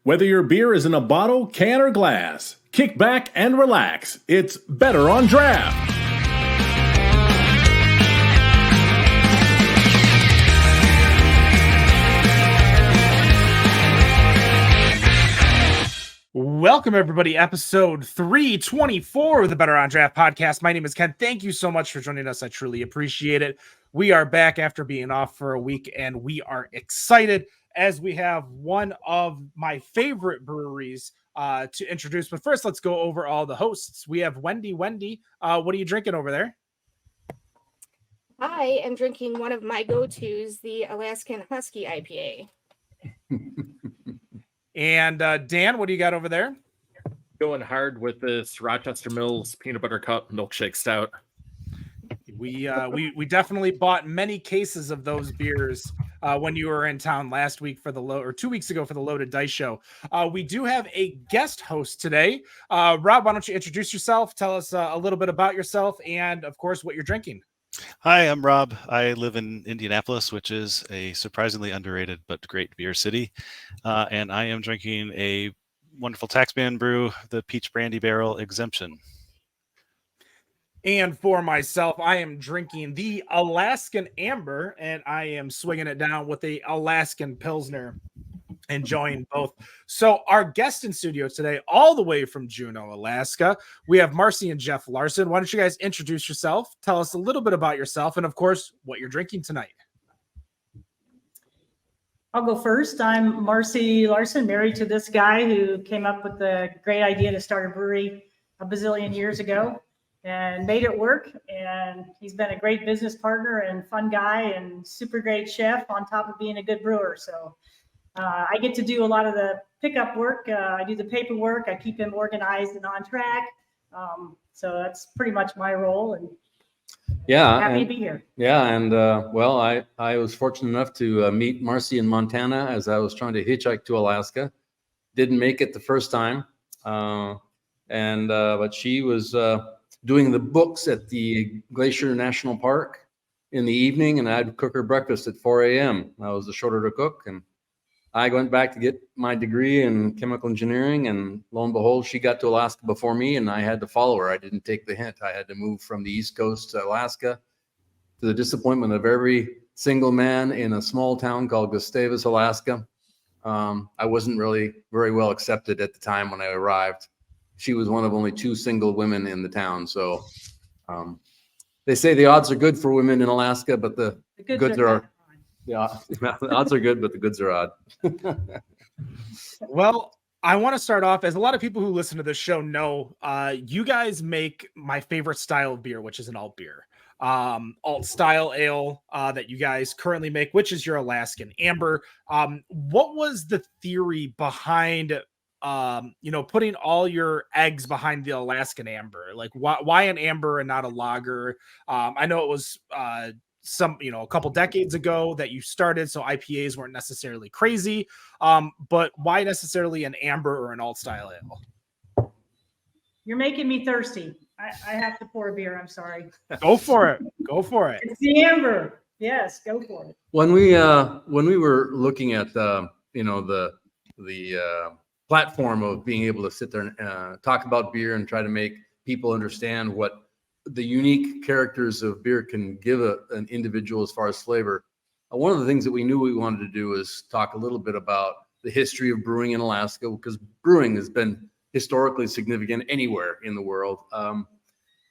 Whether your beer is in a bottle, can, or glass, kick back and relax. It's Better on Draft. Welcome, everybody. Episode 324 of the Better on Draft podcast. My name is Ken. Thank you so much for joining us. I truly appreciate it. We are back after being off for a week, and we are excited as we have one of my favorite breweries to introduce. But first, let's go over all the hosts. We have Wendy. Wendy, what are you drinking over there? I am drinking one of my go-tos, the Alaskan Husky IPA. And Dan, what do you got over there? Going hard with this Rochester Mills Peanut Butter Cup Milkshake Stout. We definitely bought many cases of those beers when you were in town last week for or 2 weeks ago for the Loaded Dice Show. We do have a guest host today. Rob, why don't you introduce yourself? Tell us a little bit about yourself and, of course, what you're drinking. Hi, I'm Rob. I live in Indianapolis, which is a surprisingly underrated but great beer city. And I am drinking a wonderful Taxman brew, the Peach Brandy Barrel Exemption. And for myself, I am drinking the Alaskan Amber, and I am swinging it down with the Alaskan Pilsner. Enjoying both. So our guest in studio today, all the way from Juneau, Alaska, we have Marcy and Geoff Larson. Why don't you guys introduce yourself? Tell us a little bit about yourself and, of course, what you're drinking tonight. I'll go first. I'm Marcy Larson, married to this guy who came up with the great idea to start a brewery a bazillion years ago and made it work. And he's been a great business partner and fun guy and super great chef on top of being a good brewer. So I get to do a lot of the pickup work. I do the paperwork. I keep him organized and on track. So that's pretty much my role. And happy to be here. Yeah, and well, I was fortunate enough to meet Marcy in Montana as I was trying to hitchhike to Alaska. Didn't make it the first time, but she was doing the books at the Glacier National Park in the evening, and I'd cook her breakfast at 4 a.m. I was the shorter to cook, and I went back to get my degree in chemical engineering, and lo and behold, she got to Alaska before me, and I had to follow her. I didn't take the hint. I had to move from the East Coast to Alaska, to the disappointment of every single man in a small town called Gustavus, Alaska. I wasn't really very well accepted at the time when I arrived. She was one of only two single women in the town. So they say the odds are good for women in Alaska, but the goods are yeah, the odds are good, but the goods are odd. Well, I want to start off, as a lot of people who listen to this show know, you guys make my favorite style of beer, which is an alt beer. Alt style ale that you guys currently make, which is your Alaskan Amber. What was the theory behind putting all your eggs behind the Alaskan Amber? Like, why an amber and not a lager? I know it was a couple decades ago that you started, so IPAs weren't necessarily crazy, but why necessarily an amber or an alt style ale? You're making me thirsty. I have to pour a beer. I'm sorry. Go for it. It's the Amber. Yes, go for it. When we were looking at the platform of being able to sit there and talk about beer and try to make people understand what the unique characters of beer can give an individual as far as flavor. One of the things that we knew we wanted to do is talk a little bit about the history of brewing in Alaska, because brewing has been historically significant anywhere in the world.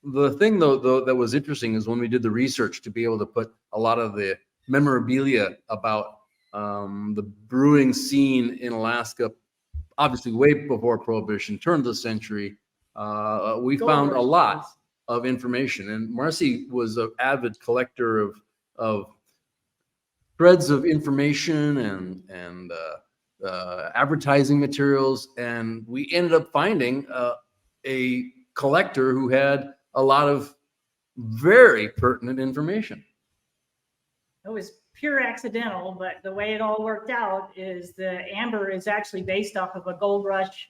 The thing though that was interesting is when we did the research to be able to put a lot of the memorabilia about the brewing scene in Alaska, obviously way before Prohibition, turn of the century, we found a lot of information. And Marcy was an avid collector of threads of information and advertising materials, and we ended up finding a collector who had a lot of very pertinent information. It was pure accidental, but the way it all worked out is the Amber is actually based off of a Gold Rush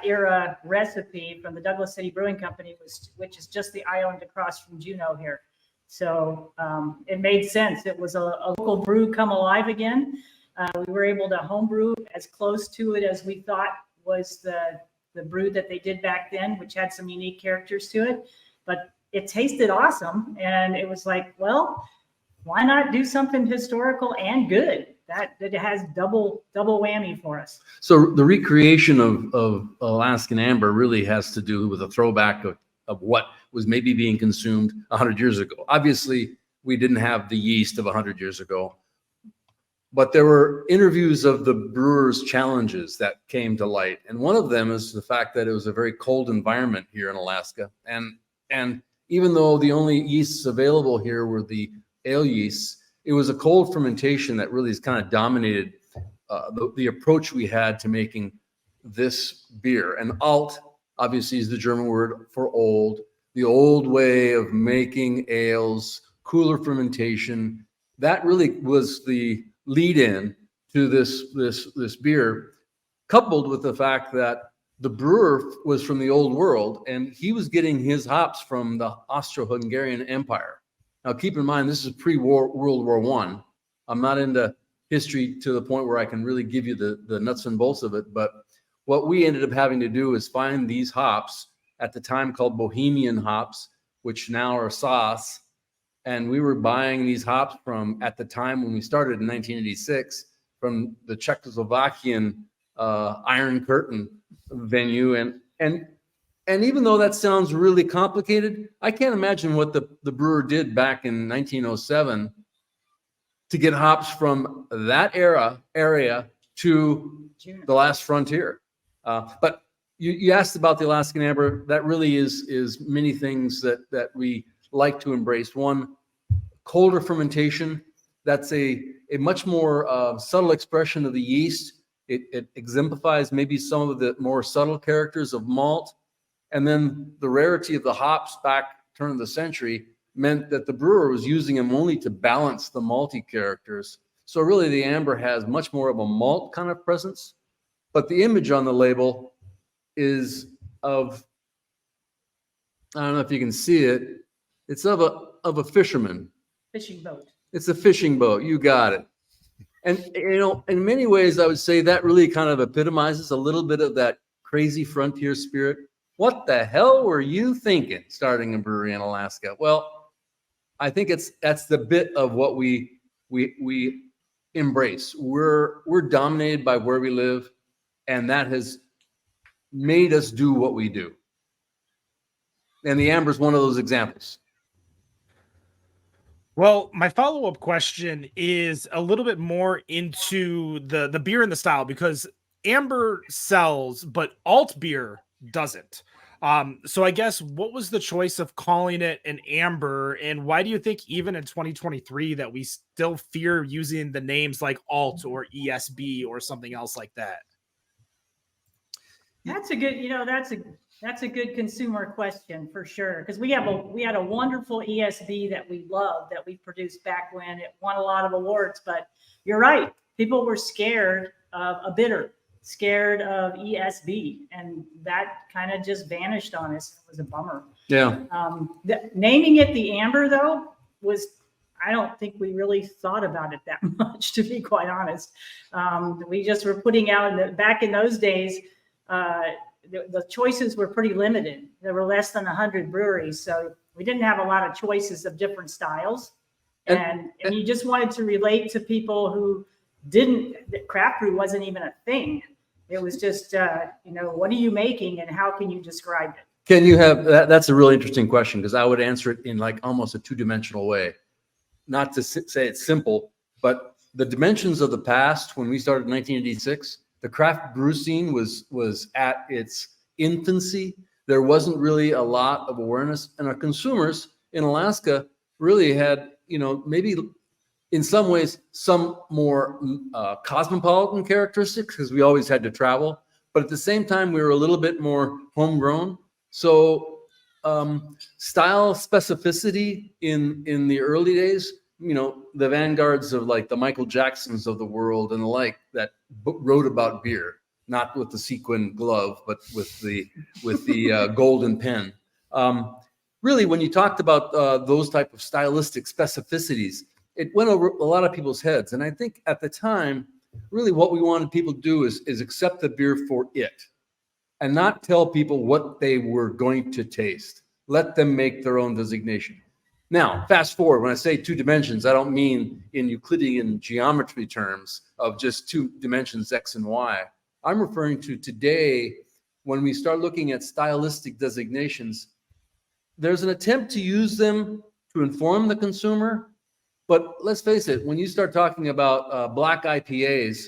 era recipe from the Douglas City Brewing Company, which is just the island across from Juneau here. So it made sense. It was a local brew come alive again. We were able to homebrew as close to it as we thought was the brew that they did back then, which had some unique characters to it. But it tasted awesome. And it was like, well, why not do something historical and good? That it has double whammy for us. So the recreation of Alaskan Amber really has to do with a throwback of what was maybe being consumed 100 years ago. Obviously, we didn't have the yeast of 100 years ago, but there were interviews of the brewers' challenges that came to light. And one of them is the fact that it was a very cold environment here in Alaska. And even though the only yeasts available here were the ale yeasts, it was a cold fermentation that really has kind of dominated the approach we had to making this beer. And alt, obviously, is the German word for old. The old way of making ales, cooler fermentation, that really was the lead-in to this beer, coupled with the fact that the brewer was from the old world, and he was getting his hops from the Austro-Hungarian Empire. Now, keep in mind, this is pre-World War I. I'm not into history to the point where I can really give you the nuts and bolts of it, but what we ended up having to do is find these hops at the time called Bohemian hops, which now are Saaz. And we were buying these hops from, at the time when we started in 1986, from the Czechoslovakian Iron Curtain venue. And even though that sounds really complicated, I can't imagine what the brewer did back in 1907 to get hops from that area to the last frontier. But you asked about the Alaskan Amber. That really is many things that we like to embrace. One, colder fermentation. That's a much more subtle expression of the yeast. It exemplifies maybe some of the more subtle characters of malt. And then the rarity of the hops back turn of the century meant that the brewer was using them only to balance the malty characters. So really the amber has much more of a malt kind of presence, but the image on the label is of, I don't know if you can see it, it's of a fisherman. Fishing boat. It's a fishing boat. You got it. And, you know, in many ways, I would say that really kind of epitomizes a little bit of that crazy frontier spirit. What the hell were you thinking starting a brewery in Alaska? Well, I think that's the bit of what we embrace. We're dominated by where we live, and that has made us do what we do. And the Amber is one of those examples. Well, my follow-up question is a little bit more into the beer and the style, because Amber sells, but alt beer doesn't. So I guess, what was the choice of calling it an amber, and why do you think even in 2023 that we still fear using the names like alt or ESB or something else like that? That's a good, that's a good consumer question for sure. Because we had a wonderful ESB that we loved, that we produced back when it won a lot of awards. But you're right, people were scared of a bitter, scared of ESB, and that kind of just vanished on us. It was a bummer. Yeah. Naming it the Amber though I don't think we really thought about it that much, to be quite honest. We just were putting out back in those days. The choices were pretty limited. There were less than 100 breweries, so we didn't have a lot of choices of different styles. And you just wanted to relate to people who craft brew wasn't even a thing. It was just, what are you making and how can you describe it? Can you have that's a really interesting question, because I would answer it in like almost a two-dimensional way. Not to say it's simple, but the dimensions of the past, when we started in 1986, the craft brew scene was at its infancy. There wasn't really a lot of awareness, and our consumers in Alaska really had, maybe in some ways, some more cosmopolitan characteristics, because we always had to travel. But at the same time, we were a little bit more homegrown. So style specificity in the early days, the vanguards of like the Michael Jacksons of the world and the like that wrote about beer, not with the sequin glove, but with the golden pen. Really, when you talked about those type of stylistic specificities, it went over a lot of people's heads. And I think at the time, really what we wanted people to do is accept the beer for it and not tell people what they were going to taste. Let them make their own designation. Now, fast forward, when I say 2 dimensions, I don't mean in Euclidean geometry terms of just 2 dimensions, X and Y. I'm referring to today, when we start looking at stylistic designations, there's an attempt to use them to inform the consumer. But let's face it, when you start talking about black IPAs,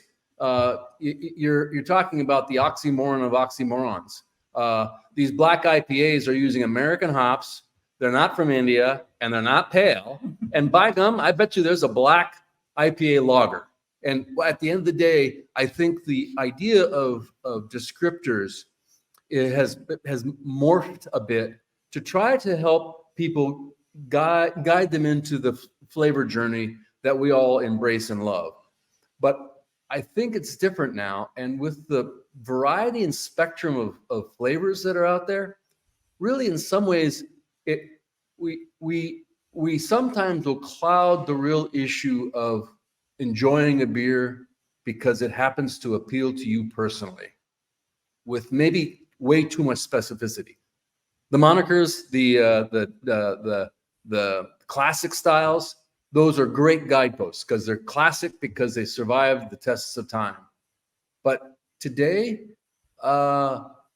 you're talking about the oxymoron of oxymorons. These black IPAs are using American hops. They're not from India, and they're not pale. And by gum, I bet you there's a black IPA lager. And at the end of the day, I think the idea of descriptors has morphed a bit to try to help people guide them into the flavor journey that we all embrace and love. But I think it's different now. And with the variety and spectrum of flavors that are out there, really in some ways, we sometimes will cloud the real issue of enjoying a beer because it happens to appeal to you personally with maybe way too much specificity. The monikers, the classic styles, those are great guideposts because they're classic because they survived the tests of time. But today,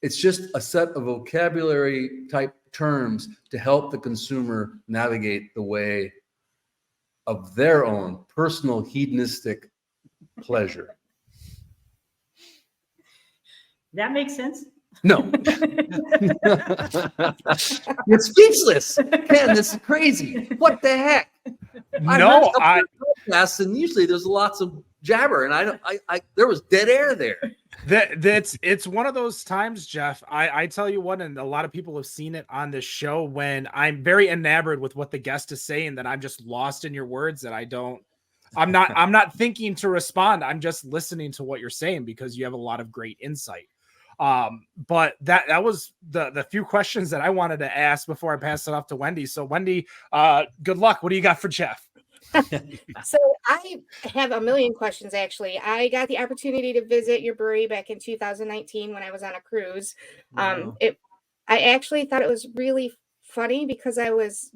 it's just a set of vocabulary type terms to help the consumer navigate the way of their own personal hedonistic pleasure. That makes sense. No. You're speechless. Ken, this is crazy. What the heck? No, Podcasts, and usually there's lots of jabber, and I there was dead air there. It's one of those times, Geoff. I tell you what, and a lot of people have seen it on this show, when I'm very enamored with what the guest is saying, that I'm just lost in your words, that I'm not thinking to respond. I'm just listening to what you're saying because you have a lot of great insight. But that was the few questions that I wanted to ask before I pass it off to Wendy. So Wendy, good luck. What do you got for Geoff? So I have a million questions, actually. I got the opportunity to visit your brewery back in 2019 when I was on a cruise. Wow. I actually thought it was really funny because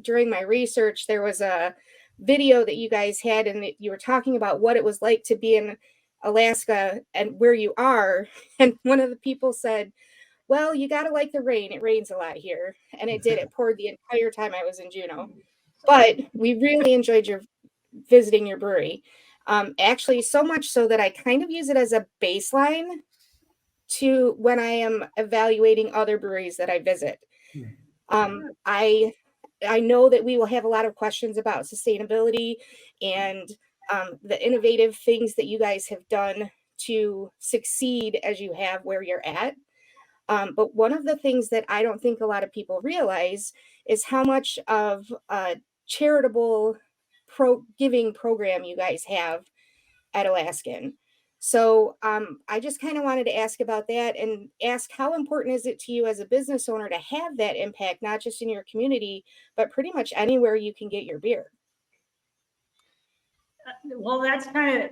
during my research, there was a video that you guys had, and you were talking about what it was like to be in Alaska and where you are. And one of the people said, well, you got to like the rain. It rains a lot here. And it did. It poured the entire time I was in Juneau. But we really enjoyed visiting your brewery. Actually, so much so that I kind of use it as a baseline to when I am evaluating other breweries that I visit. I know that we will have a lot of questions about sustainability and the innovative things that you guys have done to succeed as you have where you're at. But one of the things that I don't think a lot of people realize is how much of a charitable giving program you guys have at Alaskan. So I just kind of wanted to ask about that and ask, how important is it to you as a business owner to have that impact, not just in your community, but pretty much anywhere you can get your beer? Well, that's kind of,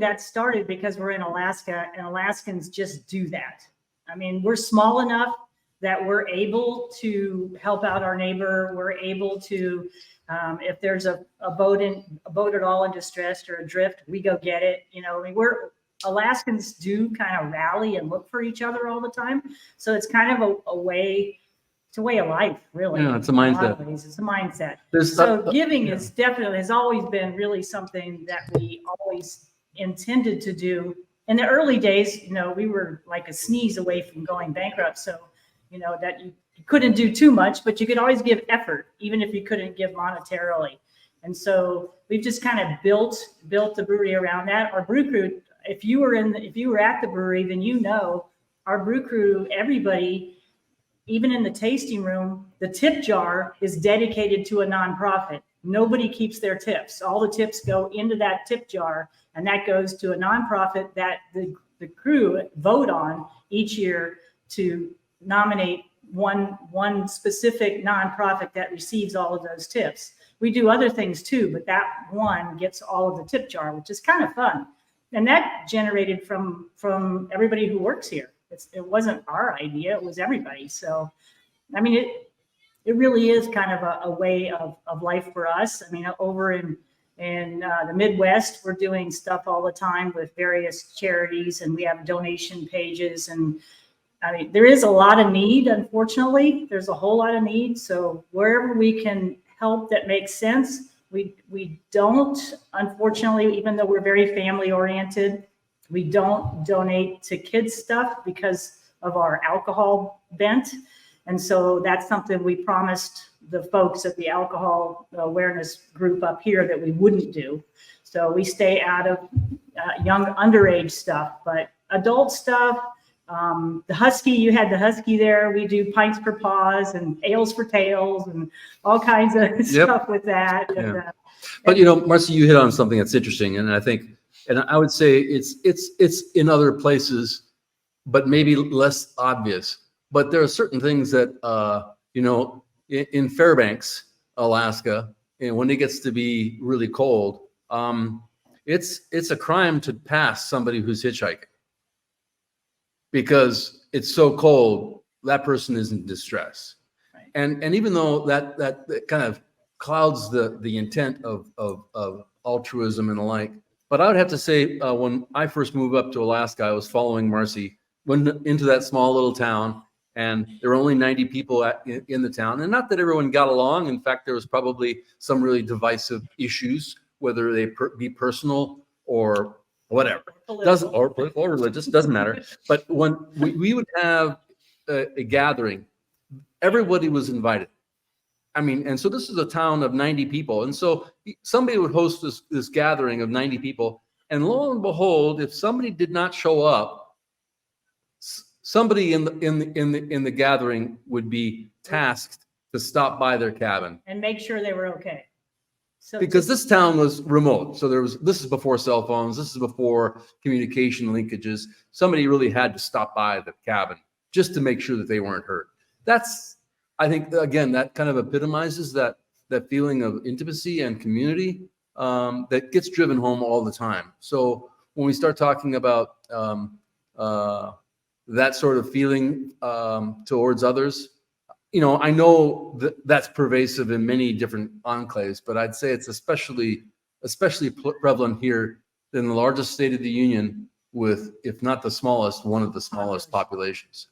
that started because we're in Alaska, and Alaskans just do that. I mean, we're small enough that we're able to help out our neighbor. We're able to, if there's a boat at all in distress or adrift, we go get it. Alaskans do kind of rally and look for each other all the time. So it's kind of a way. It's a way of life, really. Yeah, it's a mindset. It's a mindset. Giving has always been really something that we always intended to do. In the early days, we were like a sneeze away from going bankrupt. So, that you couldn't do too much, but you could always give effort, even if you couldn't give monetarily. And so we've just kind of built the brewery around that. Our brew crew, if you were at the brewery, then our brew crew, everybody, even in the tasting room, the tip jar is dedicated to a nonprofit. Nobody keeps their tips. All the tips go into that tip jar, and that goes to a nonprofit that the crew vote on each year to nominate one specific nonprofit that receives all of those tips. We do other things too, but that one gets all of the tip jar, which is kind of fun. and that generated from everybody who works here. It wasn't our idea, it was everybody. So, I mean, it really is kind of a way of life for us. I mean, over in the Midwest, we're doing stuff all the time with various charities, and we have donation pages. And I mean, there is a lot of need, unfortunately. There's a whole lot of need. So wherever we can help that makes sense, we don't, unfortunately, even though we're very family oriented, we don't donate to kids stuff because of our alcohol bent. And so that's something we promised the folks at the alcohol awareness group up here that we wouldn't do. So we stay out of young underage stuff, but adult stuff, the Husky, you had the Husky there. We do pints for paws and ales for tails and all kinds of stuff with that. Yeah. And, But you know, Marcy, you hit on something that's interesting, and I think, and I would say it's in other places, but maybe less obvious. But there are certain things that you know, in Fairbanks, Alaska, and when it gets to be really cold, it's a crime to pass somebody who's hitchhiking because it's so cold. That person is in distress, Right. and even though that kind of clouds the intent of altruism and the like. But I would have to say, when I first moved up to Alaska, I was following Marcy, went into that small little town, and there were only 90 people in the town. And not that everyone got along. In fact, there was probably some really divisive issues, whether they be personal or whatever. Or political or religious, doesn't matter. But when we would have a gathering, everybody was invited. I mean, and so this is a town of 90 people. And so somebody would host this gathering of 90 people. And lo and behold, if somebody did not show up, somebody in the gathering would be tasked to stop by their cabin and make sure they were okay. So because this town was remote. So this is before cell phones. This is before communication linkages. Somebody really had to stop by the cabin just to make sure that they weren't hurt. I think, again, that kind of epitomizes that feeling of intimacy and community that gets driven home all the time. So when we start talking about that sort of feeling towards others, you know, I know that's pervasive in many different enclaves, but I'd say it's especially prevalent here in the largest state of the union with, if not the smallest, one of the smallest populations.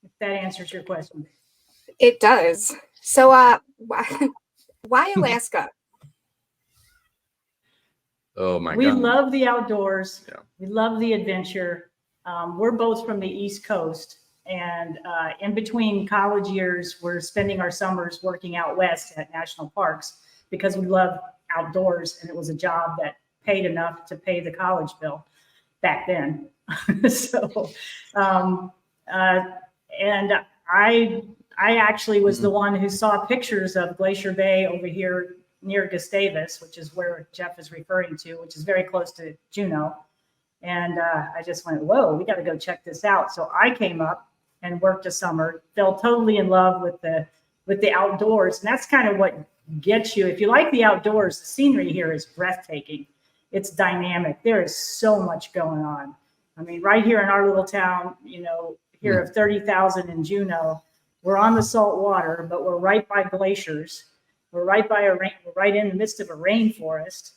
if that answers your question. It does. So, why Alaska? Oh my God. We love the outdoors. Yeah. We love the adventure. We're both from the East Coast, and in between college years, we're spending our summers working out west at national parks because we love outdoors, and it was a job that paid enough to pay the college bill back then. So, and I actually was the one who saw pictures of Glacier Bay over here near Gustavus, which is where Geoff is referring to, which is very close to Juneau. And I just went, whoa, we got to go check this out. So I came up and worked a summer, fell totally in love with the outdoors. And that's kind of what gets you. If you like the outdoors, the scenery here is breathtaking. It's dynamic. There is so much going on. I mean, right here in our little town, you know, here of 30,000 in Juneau, we're on the salt water, but we're right by glaciers. We're right by we're right in the midst of a rainforest.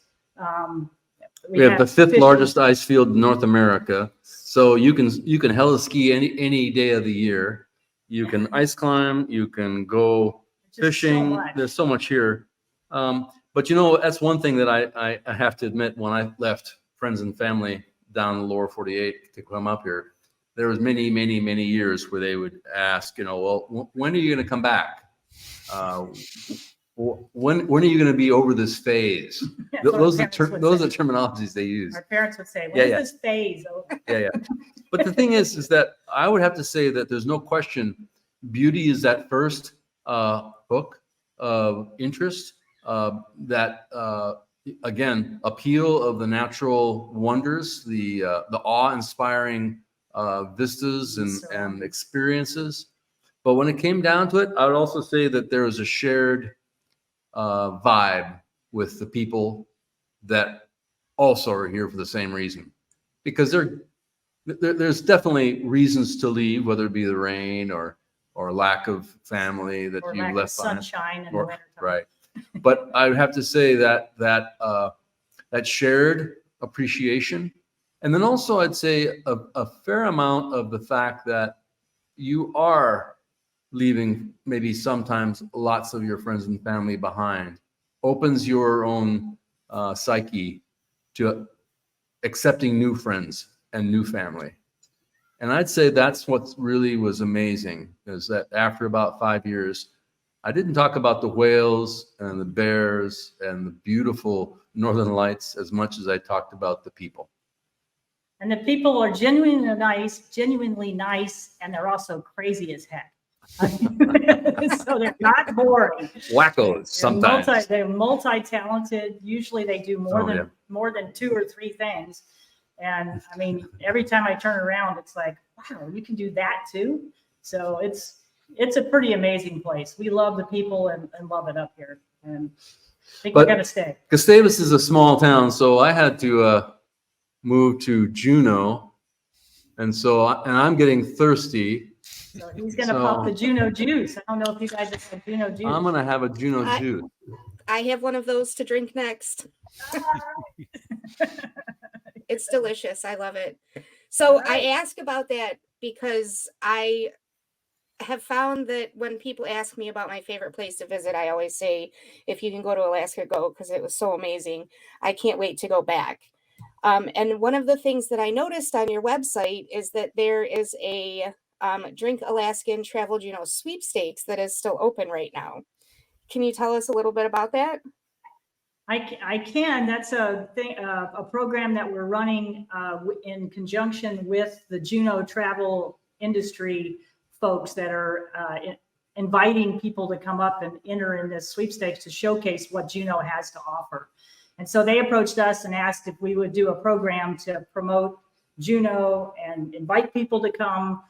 We have the fifth largest ice field in North America. So you can heli-ski any day of the year. You can ice climb, you can go fishing. There's so much here. But you know, that's one thing that I have to admit, when I left friends and family down in the lower 48 to come up here, there was many years where they would ask, you know, well, when are you going to come back? When are you going to be over this phase? Those are terminologies they use. Our parents would say, when is this phase over? Yeah. But the thing is that I would have to say that there's no question beauty is that first hook of interest, that again, appeal of the natural wonders, the awe-inspiring vistas and experiences. But when it came down to it, I would also say that there was a shared vibe with the people that also are here for the same reason, because there's definitely reasons to leave, whether it be the rain or lack of family that Or you lack of left behind. sunshine in the Or- wintertime. Right. But I would have to say that shared appreciation, and then also I'd say a fair amount of the fact that you are leaving maybe sometimes lots of your friends and family behind, opens your own psyche to accepting new friends and new family. And I'd say that's what really was amazing, is that after about 5 years, I didn't talk about the whales and the bears and the beautiful northern lights as much as I talked about the people. And the people are genuinely nice, and they're also crazy as heck. So they're not boring. Wackos sometimes. They're multi-talented. Usually they do more than 2 or 3 things. And I mean, every time I turn around, it's like, wow, you can do that too. So it's a pretty amazing place. We love the people and love it up here. And I think we're going to stay. Gustavus is a small town, so I had to move to Juneau. And I'm getting thirsty. So he's going to pop the Juneau juice. I don't know if you guys have had Juneau juice. I'm going to have a Juneau juice. I have one of those to drink next. It's delicious. I love it. So I ask about that because I have found that when people ask me about my favorite place to visit, I always say, if you can go to Alaska, go, because it was so amazing. I can't wait to go back. And one of the things that I noticed on your website is that there is a Drink Alaskan Travel Juneau sweepstakes that is still open right now. Can you tell us a little bit about that? I can. That's a program that we're running in conjunction with the Juneau travel industry folks that are inviting people to come up and enter in this sweepstakes to showcase what Juneau has to offer. And so they approached us and asked if we would do a program to promote Juneau and invite people to come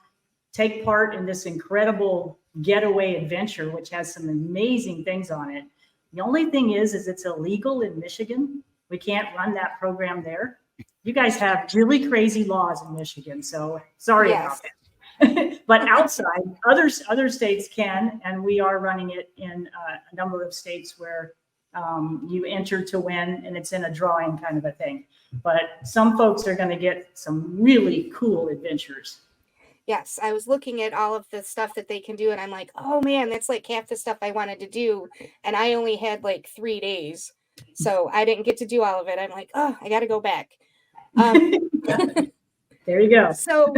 take part in this incredible getaway adventure, which has some amazing things on it. The only thing is it's illegal in Michigan. We can't run that program there. You guys have really crazy laws in Michigan, so sorry about that. But outside, other states can, and we are running it in a number of states where you enter to win, and it's in a drawing kind of a thing. But some folks are going to get some really cool adventures. Yes, I was looking at all of the stuff that they can do, and I'm like, oh man, that's like half the stuff I wanted to do. And I only had like 3 days. So I didn't get to do all of it. I'm like, oh, I got to go back. There you go. So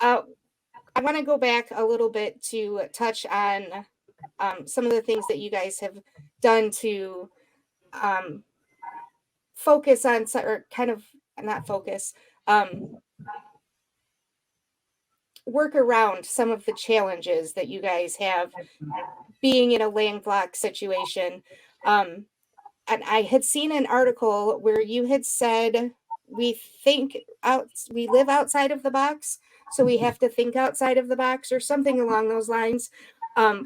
I want to go back a little bit to touch on some of the things that you guys have done to focus on, or kind of not focus, work around some of the challenges that you guys have being in a landlocked situation. And I had seen an article where you had said, we live outside of the box, so we have to think outside of the box, or something along those lines.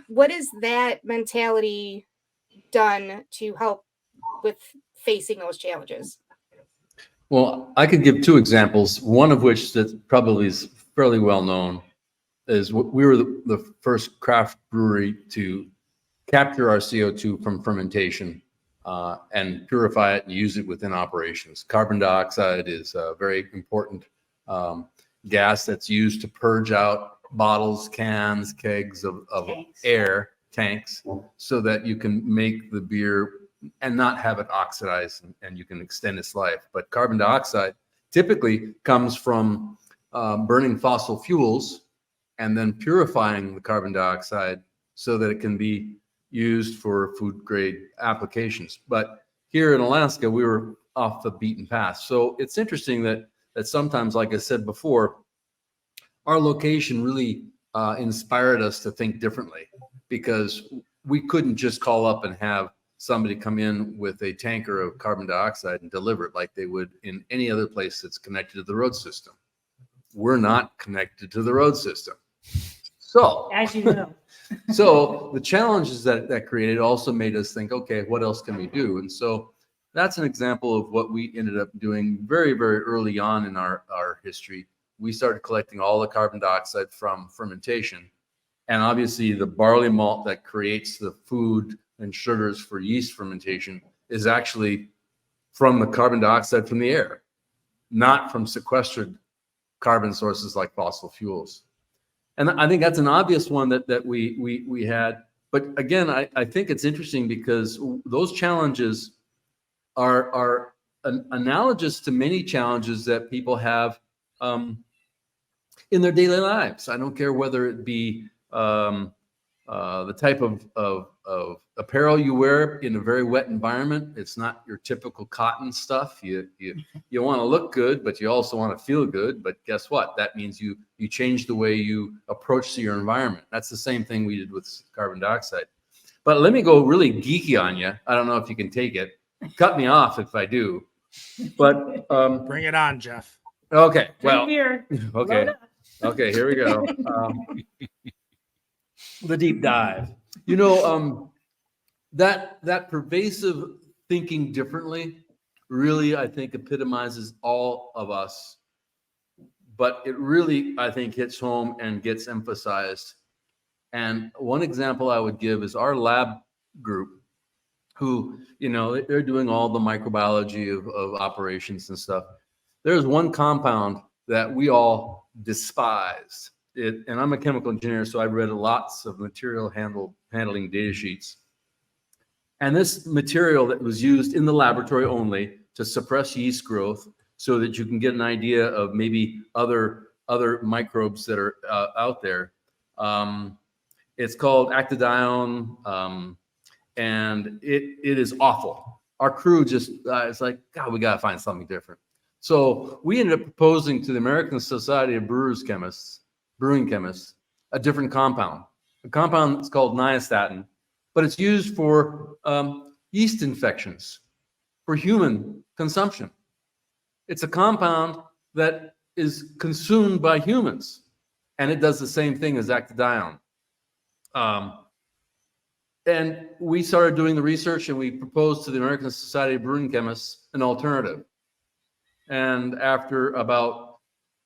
What has that mentality done to help with facing those challenges? Well, I could give 2 examples, one of which that probably is fairly well known, is we were the first craft brewery to capture our CO2 from fermentation and purify it and use it within operations. Carbon dioxide is a very important gas that's used to purge out bottles, cans, kegs of air, tanks, so that you can make the beer and not have it oxidize, and you can extend its life. But carbon dioxide typically comes from burning fossil fuels and then purifying the carbon dioxide so that it can be used for food grade applications. But here in Alaska, we were off the beaten path. So it's interesting that sometimes, like I said before, our location really inspired us to think differently, because we couldn't just call up and have somebody come in with a tanker of carbon dioxide and deliver it like they would in any other place that's connected to the road system. We're not connected to the road system. So, as you know, so the challenges that created also made us think, okay, what else can we do? And so That's an example of what we ended up doing very, very early on in our history. We started collecting all the carbon dioxide from fermentation. And obviously the barley malt that creates the food and sugars for yeast fermentation is actually from the carbon dioxide from the air, not from sequestered carbon sources like fossil fuels. And I think that's an obvious one that we had. But again, I think it's interesting because those challenges are analogous to many challenges that people have in their daily lives. I don't care whether it be the type of apparel you wear in a very wet environment. It's not your typical cotton stuff. You want to look good, but you also want to feel good. But guess what? That means you change the way you approach to your environment. That's the same thing we did with carbon dioxide. But let me go really geeky on you. I don't know if you can take it. Cut me off if I do. But Bring it on, Geoff. okay. Well, Here. okay. Okay, here we go. The deep dive. You know, that pervasive thinking differently really, I think, epitomizes all of us. But it really, I think, hits home and gets emphasized. And one example I would give is our lab group, who, you know, they're doing all the microbiology of operations and stuff. There's one compound that we all despise. And I'm a chemical engineer, so I read lots of material handling data sheets. And this material that was used in the laboratory only to suppress yeast growth so that you can get an idea of maybe other microbes that are out there. It's called actidione, and it is awful. Our crew just, it's like, God, we got to find something different. So we ended up proposing to the American Society of Brewing Chemists, a different compound. A compound that's called nystatin, but it's used for yeast infections, for human consumption. It's a compound that is consumed by humans, and it does the same thing as actidione. And we started doing the research, and we proposed to the American Society of Brewing Chemists an alternative. And after about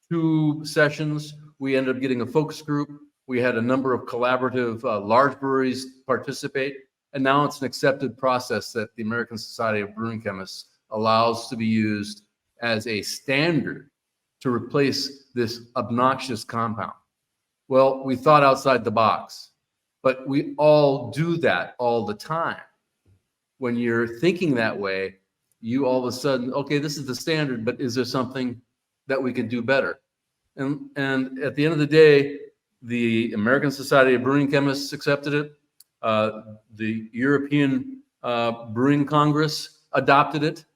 2 sessions, we ended up getting a focus group. We had a number of collaborative large breweries participate. And now it's an accepted process that the American Society of Brewing Chemists allows to be used as a standard to replace this obnoxious compound. Well, we thought outside the box, but we all do that all the time. When you're thinking that way, you all of a sudden, okay, this is the standard, but is there something that we can do better? And at the end of the day, the American Society of Brewing Chemists accepted it. The European Brewing Congress adopted it,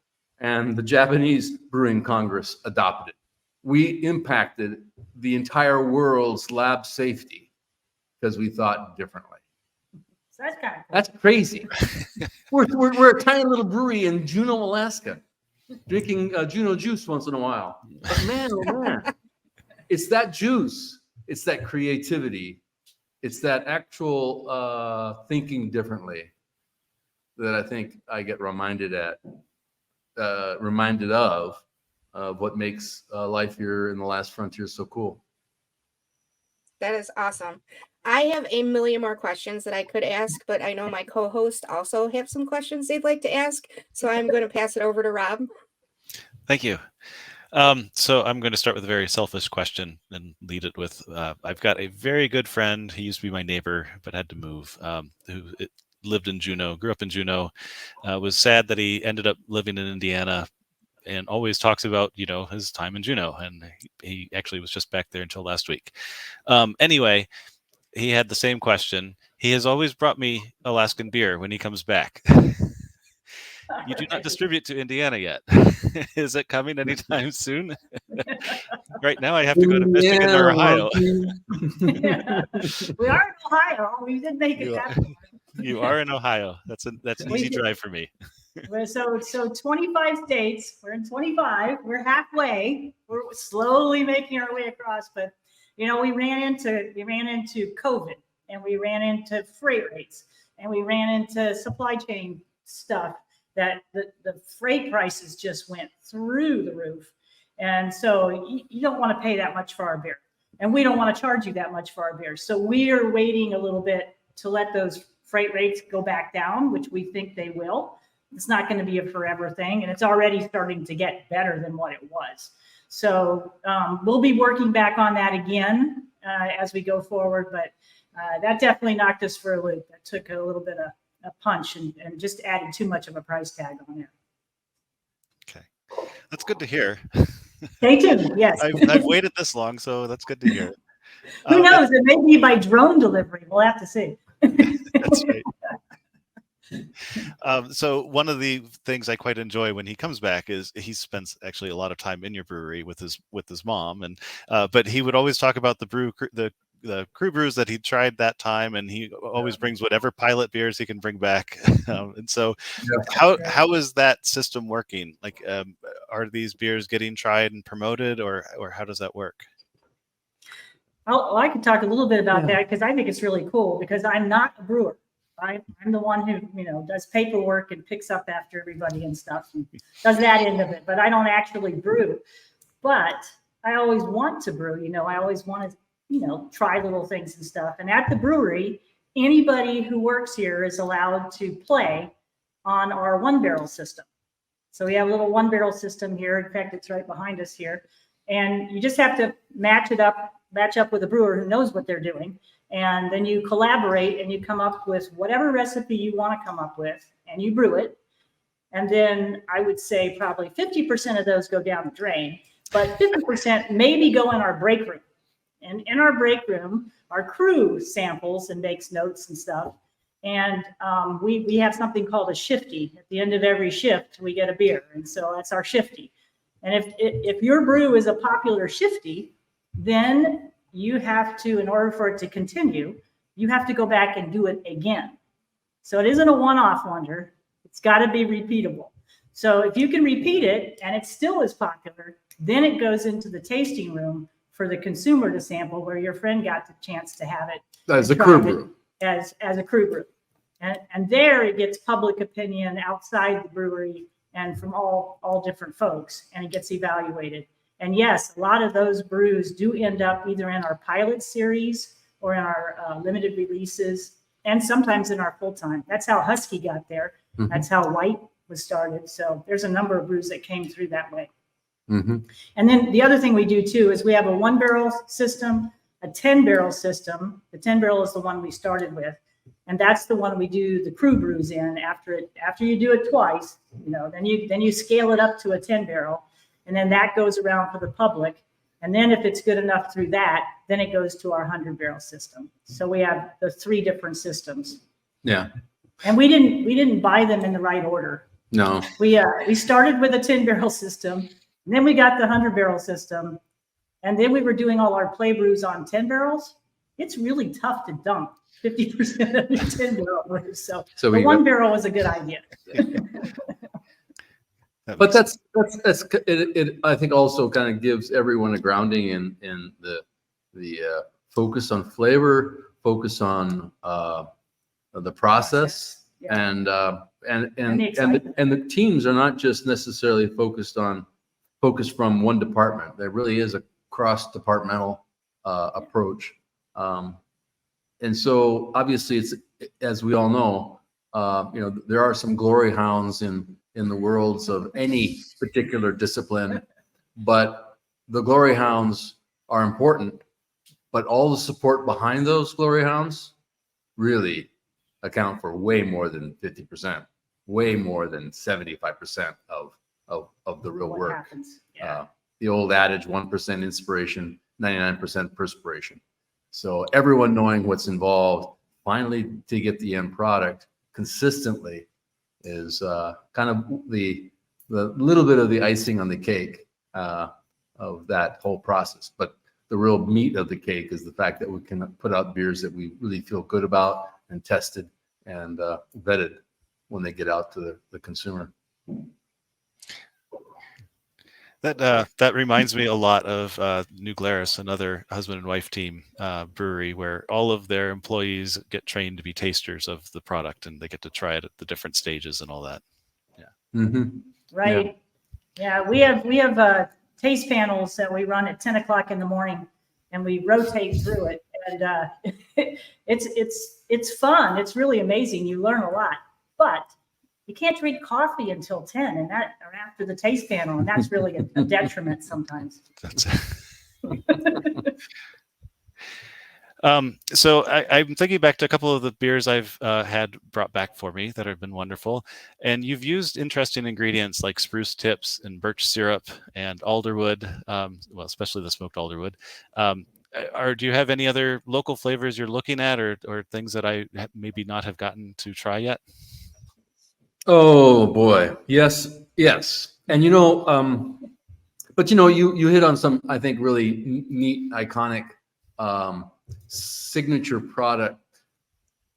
and the Japanese Brewing Congress adopted it. We impacted the entire world's lab safety because we thought differently. So that's kind of cool. That's crazy. we're a tiny little brewery in Juneau, Alaska, drinking Juneau juice once in a while. But man, oh man, it's that juice. It's that creativity. It's that actual thinking differently that I think I get reminded of what makes life here in the last frontier so cool. That is awesome. I have a million more questions that I could ask, but I know my co-host also have some questions they'd like to ask. So I'm going to pass it over to Rob. Thank you. So I'm going to start with a very selfish question and lead it with, I've got a very good friend. He used to be my neighbor, but had to move, who lived in Juneau, grew up in Juneau, was sad that he ended up living in Indiana, and always talks about, you know, his time in Juneau. And he actually was just back there until last week. Anyway, he had the same question. He has always brought me Alaskan beer when he comes back. You do not distribute to Indiana yet. Is it coming anytime soon? Right now I have to go to Michigan or Ohio. Yeah. We are in Ohio. We did make it that far. You are in Ohio. That's an easy drive for me. So 25 states. We're in 25. We're halfway. We're slowly making our way across. But you know, we ran into COVID, and we ran into freight rates, and we ran into supply chain stuff that the freight prices just went through the roof. And so you don't want to pay that much for our beer. And we don't want to charge you that much for our beer. So we are waiting a little bit to let those freight rates go back down, which we think they will. It's not going to be a forever thing. And it's already starting to get better than what it was. So we'll be working back on that again as we go forward. But that definitely knocked us for a loop. That took a little bit of a punch and just added too much of a price tag on there. Okay. That's good to hear. Stay tuned. Yes. I've waited this long, so that's good to hear. Who knows? It may be by drone delivery. We'll have to see. That's right. So one of the things I quite enjoy when he comes back is he spends actually a lot of time in your brewery with his mom, and but he would always talk about the crew brews that he tried that time, and he always brings whatever pilot beers he can bring back. And so, how is that system working? Like, are these beers getting tried and promoted, or how does that work? I can talk a little bit about that because I think it's really cool because I'm not a brewer. I'm the one who, does paperwork and picks up after everybody and stuff and does that end of it, but I don't actually brew. But I always want to brew, I always want to, try little things and stuff. And at the brewery, anybody who works here is allowed to play on our 1-barrel system. So we have a little 1-barrel system here. In fact, it's right behind us here. And you just have to match up with a brewer who knows what they're doing. And then you collaborate and you come up with whatever recipe you want to come up with and you brew it. And then I would say probably 50% of those go down the drain, but 50% maybe go in our break room. And in our break room, our crew samples and makes notes and stuff. And we have something called a shifty. At the end of every shift, we get a beer. And so that's our shifty. And if your brew is a popular shifty, then you have to, in order for it to continue, you have to go back and do it again. So it isn't a one-off wonder. It's got to be repeatable. So if you can repeat it and it still is popular, then it goes into the tasting room for the consumer to sample, where your friend got the chance to have it as a crew brew. As a crew brew. And there it gets public opinion outside the brewery and from all different folks, and it gets evaluated. And yes, a lot of those brews do end up either in our pilot series or in our limited releases, and sometimes in our full-time. That's how Husky got there. Mm-hmm. That's how White was started. So there's a number of brews that came through that way. Mm-hmm. And then the other thing we do too is we have a 1-barrel system, a 10-barrel system. The 10-barrel is the one we started with. And that's the one we do the crew brews in. After you do it twice, then you scale it up to a 10-barrel. And then that goes around for the public. And then if it's good enough through that, then it goes to our 100-barrel system. So we have the 3 different systems. Yeah. And we didn't buy them in the right order. No. We started with a 10-barrel system, and then we got the 100-barrel system, and then we were doing all our play brews on 10 barrels. It's really tough to dump 50% of your 10-barrel brews. So the 1-barrel was a good idea. But that's it. I think also kind of gives everyone a grounding in the focus on flavor, focus on the process, and the teams are not just necessarily focused from one department. There really is a cross-departmental approach, and so obviously it's, as we all know, there are some glory hounds in the worlds of any particular discipline, but the glory hounds are important, but all the support behind those glory hounds really account for way more than 50%, way more than 75% of the real work. The old adage, 1% inspiration, 99% perspiration. So everyone knowing what's involved, finally to get the end product consistently, is kind of the little bit of the icing on the cake of that whole process. But the real meat of the cake is the fact that we can put out beers that we really feel good about and tested and vetted when they get out to the consumer. That reminds me a lot of New Glarus, another husband and wife team brewery, where all of their employees get trained to be tasters of the product, and they get to try it at the different stages and all that. Yeah. Mhm. right? Yeah, we have taste panels that we run at 10 o'clock in the morning, and we rotate through it, and it's fun. It's really amazing. You learn a lot, but you can't drink coffee until 10, and that or after the taste panel, and that's really a detriment sometimes. So I'm thinking back to a couple of the beers I've had brought back for me that have been wonderful. And you've used interesting ingredients like spruce tips and birch syrup and alderwood, well, especially the smoked alderwood. Do you have any other local flavors you're looking at or things that I maybe not have gotten to try yet? Oh boy, yes, yes, and but you hit on some, I think, really neat, iconic signature product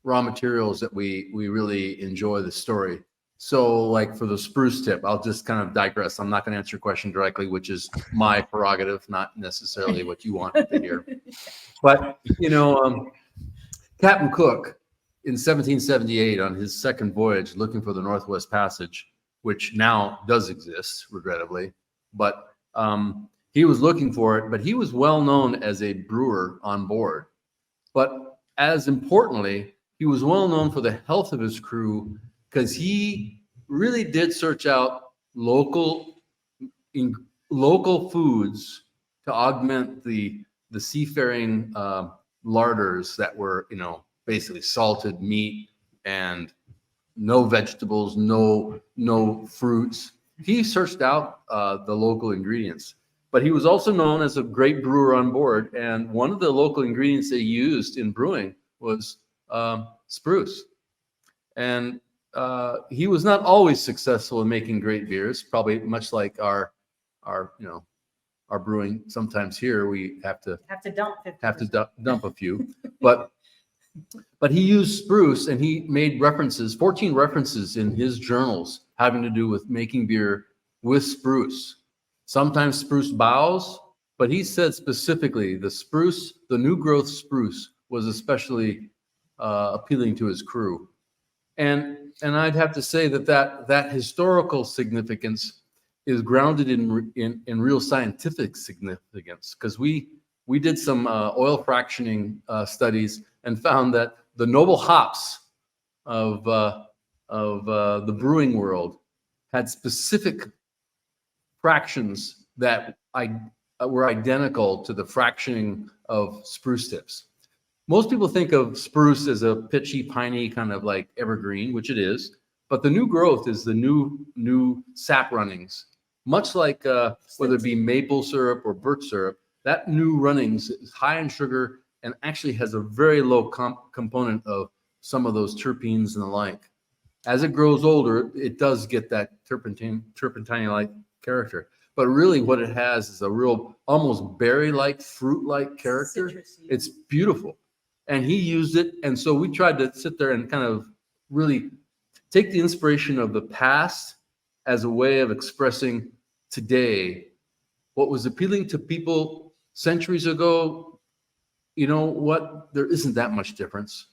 raw materials that we really enjoy the story. So like for the spruce tip, I'll just kind of digress. I'm not going to answer your question directly, which is my prerogative, not necessarily what you want to hear. But Captain Cook in 1778 on his second voyage looking for the Northwest Passage, which now does exist, regrettably, but he was looking for it, but he was well known as a brewer on board. But as importantly, he was well known for the health of his crew because he really did search out local foods to augment the seafaring larders that were, basically salted meat and no vegetables, no fruits. He searched out the local ingredients, but he was also known as a great brewer on board. And one of the local ingredients they used in brewing was spruce. And he was not always successful in making great beers, probably much like our brewing. Sometimes here we have to dump a few, but he used spruce, and he made 14 references in his journals having to do with making beer with spruce. Sometimes spruce boughs, but he said specifically the new growth spruce was especially appealing to his crew. And I'd have to say that historical significance is grounded in real scientific significance, because we did some oil fractioning studies and found that the noble hops of the brewing world had specific fractions that were identical to the fractioning of spruce tips. Most people think of spruce as a pitchy, piney kind of like evergreen, which it is, but the new growth is the new sap runnings. Much like whether it be maple syrup or birch syrup, that new runnings is high in sugar and actually has a very low component of some of those terpenes and the like. As it grows older, it does get that turpentine-like character. But really what it has is a real almost berry-like, fruit-like character. Citrusy. It's beautiful. And he used it. And so we tried to sit there and kind of really take the inspiration of the past as a way of expressing today what was appealing to people centuries ago. You know what? There isn't that much difference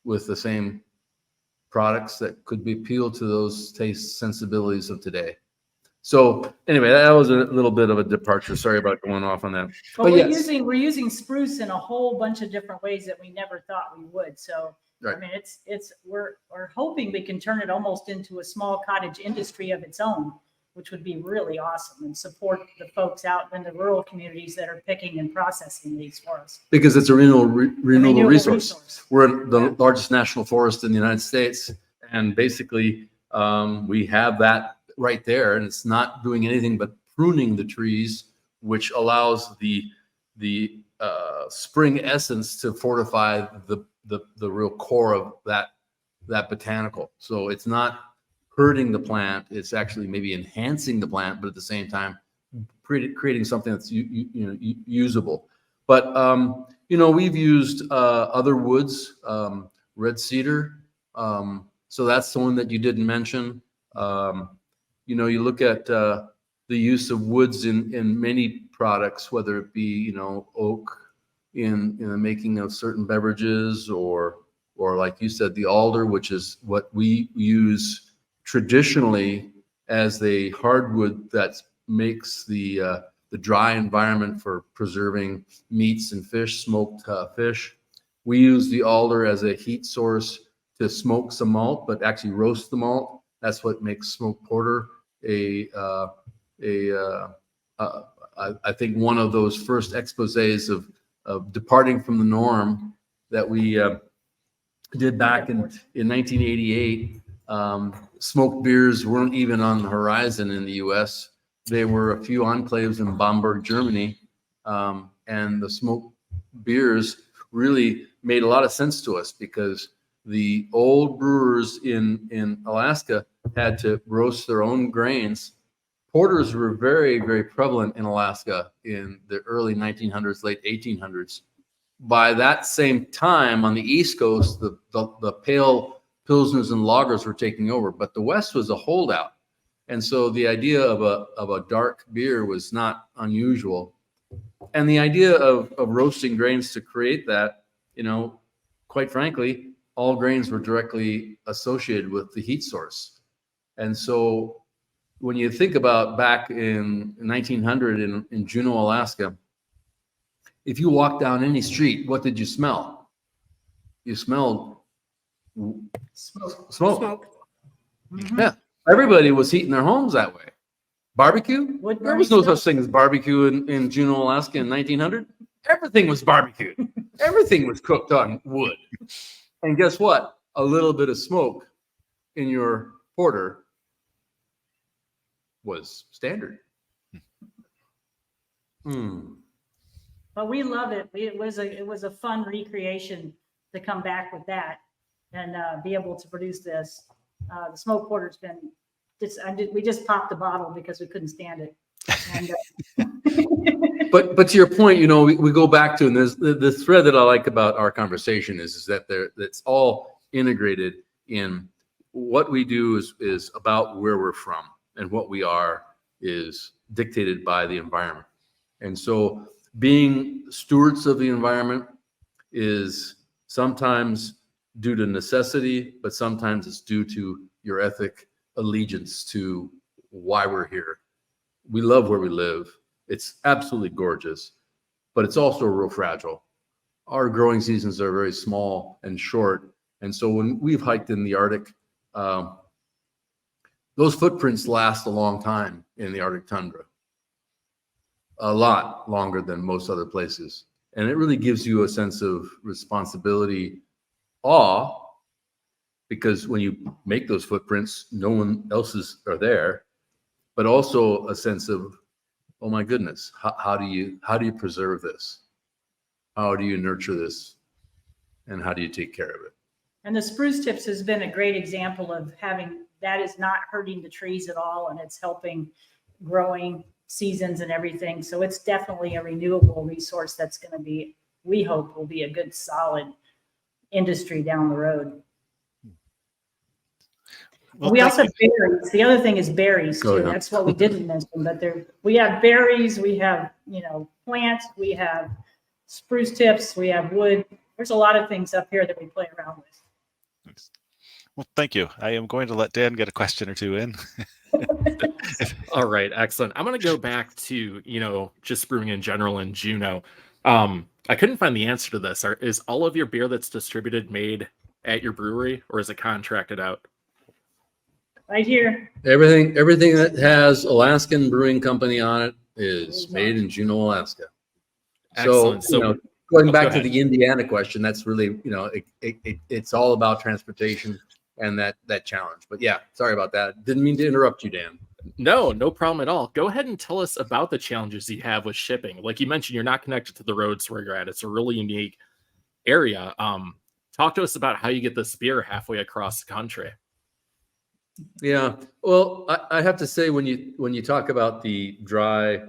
with the same products that could be appealed to those taste sensibilities of today. So anyway, that was a little bit of a departure. Sorry about going off on that. But we're using spruce in a whole bunch of different ways that we never thought we would. So right. I mean, we're hoping we can turn it almost into a small cottage industry of its own, which would be really awesome and support the folks out in the rural communities that are picking and processing these for us. Because it's a renewable resource. We're the Yeah. largest national forest in the United States, and basically we have that right there, and it's not doing anything but pruning the trees, which allows the spring essence to fortify the real core of that botanical. So it's not hurting the plant, it's actually maybe enhancing the plant, but at the same time creating something that's usable. But we've used other woods, red cedar, so that's the one that you didn't mention. You look at the use of woods in many products, whether it be oak in the making of certain beverages, or like you said, the alder, which is what we use traditionally as a hardwood that makes the dry environment for preserving meats and fish, smoked fish. We use the alder as a heat source to smoke some malt, but actually roast the malt. That's what makes smoked porter I think one of those first exposés of departing from the norm that we did back in 1988. Smoked beers weren't even on the horizon in the U.S. There were a few enclaves in Bamberg, Germany, and the smoked beers really made a lot of sense to us because the old brewers in Alaska had to roast their own grains. Porters were very, very prevalent in Alaska in the early 1900s, late 1800s. By that same time on the East Coast, the pale pilsners and lagers were taking over, but the West was a holdout. And so the idea of a dark beer was not unusual. And the idea of roasting grains to create that, quite frankly, all grains were directly associated with the heat source. And so when you think about back in 1900 in Juneau, Alaska, if you walk down any street, what did you smell? You smelled smoke. Mhm. Yeah. Everybody was heating their homes that way. Barbecue? Wood There was no burning such thing as barbecue in Juneau, Alaska in 1900. Everything was barbecued. Everything was cooked on wood. And guess what? A little bit of smoke in your porter was standard. But we love it. It was a fun recreation to come back with that and be able to produce this. The smoke porter's been we just popped the bottle because we couldn't stand it. And, But to your point, we go back to, and there's the thread that I like about our conversation is that it's all integrated in what we do is about where we're from, and what we are is dictated by the environment. And so being stewards of the environment is sometimes due to necessity, but sometimes it's due to your ethic allegiance to why we're here. We love where we live. It's absolutely gorgeous, but it's also real fragile. Our growing seasons are very small and short. And so when we've hiked in the Arctic, those footprints last a long time in the Arctic tundra, a lot longer than most other places. And it really gives you a sense of responsibility, awe, because when you make those footprints, no one else's are there, but also a sense of, oh my goodness, how do you preserve this? How do you nurture this? And how do you take care of it? And the spruce tips has been a great example of having that is not hurting the trees at all, and it's helping growing seasons and everything. So it's definitely a renewable resource that's going to be, we hope, will be a good solid industry down the road. Well, we also thank have berries. The other thing is berries too. Oh, yeah. That's what we didn't mention, but we have berries, we have, plants, we have spruce tips, we have wood. There's a lot of things up here that we play around with. Thanks. Well, thank you. I am going to let Dan get a question or two in. All right, excellent. I'm going to go back to, just brewing in general in Juneau. I couldn't find the answer to this. Is all of your beer that's distributed made at your brewery, or is it contracted out? Right here. Everything that has Alaskan Brewing Company on it is made in Juneau, Alaska. Excellent. So, going back to ahead. the Indiana question, that's really, it's all about transportation and that challenge. But yeah, sorry about that. Didn't mean to interrupt you, Dan. No problem at all. Go ahead and tell us about the challenges you have with shipping. Like you mentioned, you're not connected to the roads where you're at. It's a really unique area. Talk to us about how you get this beer halfway across the country. Yeah, well, I have to say when you talk about the dry,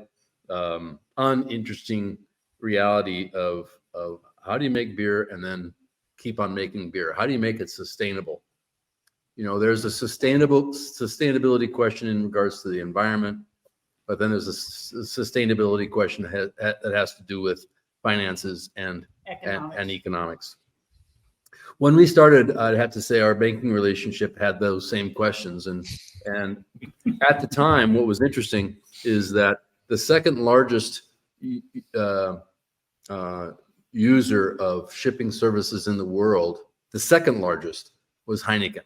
uninteresting reality of how do you make beer and then keep on making beer? How do you make it sustainable? There's a sustainability question in regards to the environment, but then there's a sustainability question that has to do with finances and economics. When we started, I'd have to say our banking relationship had those same questions. And at the time, what was interesting is that the second largest user of shipping services in the world, the second largest, was Heineken.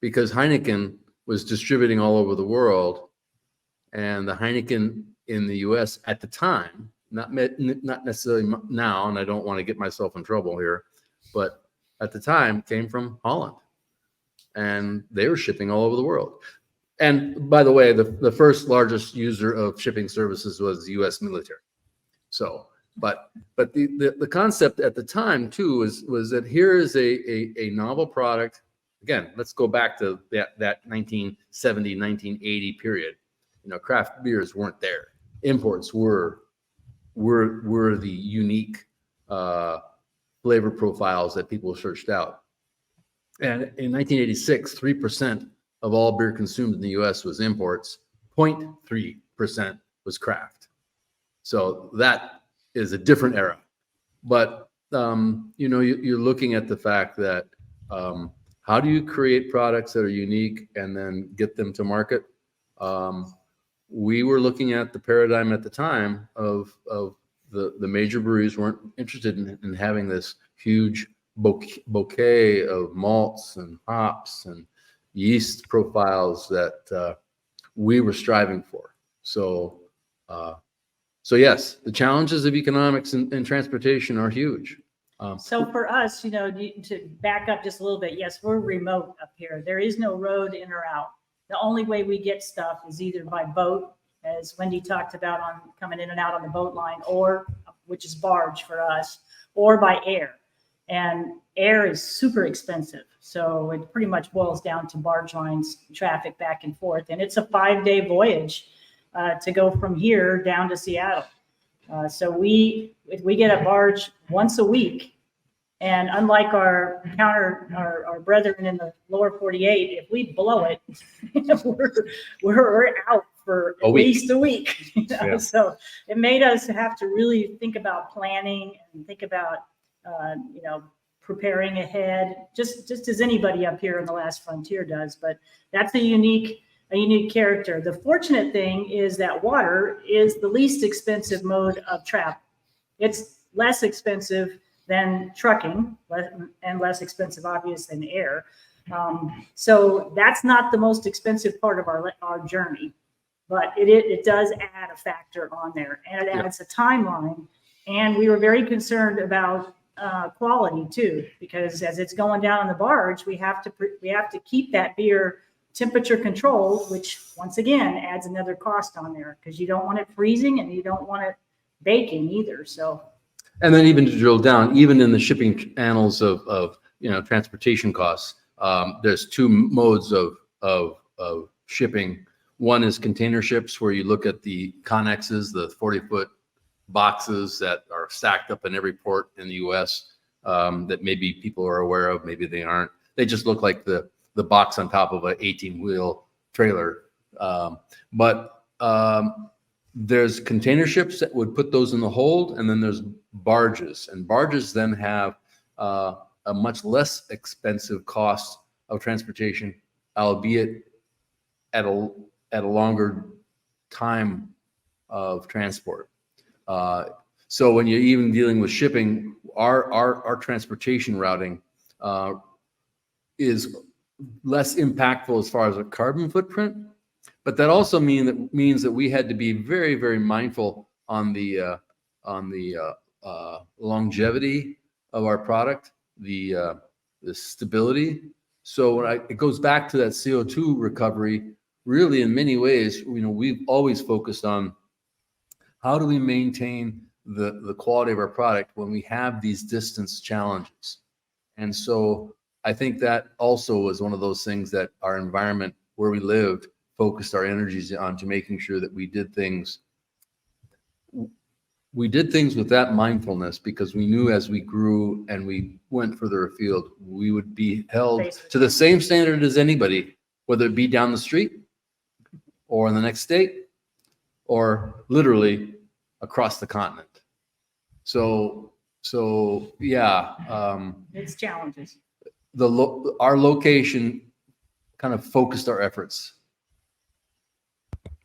Because Heineken was distributing all over the world, and the Heineken in the US at the time, not necessarily now, and I don't want to get myself in trouble here, but at the time came from Holland, and they were shipping all over the world. And by the way, the first largest user of shipping services was the US military. So, but the concept at the time too was that here is a novel product. Again, let's go back to that 1970, 1980 period. You know, craft beers weren't there. Imports were the unique flavor profiles that people searched out. And in 1986, 3% of all beer consumed in the US was imports, 0.3% was craft. So that is a different era. But, you know, you're looking at the fact that how do you create products that are unique and then get them to market? We were looking at the paradigm at the time of the major breweries weren't interested in having this huge bouquet of malts and hops and yeast profiles that we were striving for. So yes, the challenges of economics and transportation are huge. So for us, you know, to back up just a little bit, yes, we're remote up here. There is no road in or out. The only way we get stuff is either by boat, as Wendy talked about, on coming in and out on the boat line, or which is barge for us, or by air. And air is super expensive. So it pretty much boils down to barge lines, traffic back and forth. And it's a 5-day voyage to go from here down to Seattle. So if we get a barge once a week, and unlike our brethren in the lower 48, if we blow it, we're out for at least a week. You know? Yeah. So it made us have to really think about planning and think about, you know, preparing ahead, just as anybody up here in the last frontier does. But that's a unique character. The fortunate thing is that water is the least expensive mode of travel. It's less expensive than trucking, and less expensive, obviously, than air. So that's not the most expensive part of our journey, but it does add a factor on there, and it adds a timeline. And we were very concerned about quality too, because as it's going down on the barge, we have to keep that beer temperature controlled, which once again adds another cost on there, because you don't want it freezing and you don't want it baking either. So. And then even to drill down, even in the shipping annals of you know, transportation costs, there's two modes of shipping. One is container ships, where you look at the connexes, the 40-foot boxes that are stacked up in every port in the U.S. That maybe people are aware of, maybe they aren't. They just look like the box on top of an 18-wheel trailer. But there's container ships that would put those in the hold, and then there's barges. And barges then have a much less expensive cost of transportation, albeit at a longer time of transport. So when you're even dealing with shipping, our transportation routing is less impactful as far as a carbon footprint, but that also means that we had to be very, very mindful on the longevity of our product, the stability. So it goes back to that CO2 recovery. Really, in many ways, you know, we've always focused on how do we maintain the quality of our product when we have these distance challenges. And so I think that also was one of those things that our environment where we lived focused our energies on, to making sure that we did things with that mindfulness, because we knew as we grew and we went further afield, we would be held to the same standard as anybody, whether it be down the street or in the next state or literally across the continent. So So yeah, It's challenges. our location kind of focused our efforts.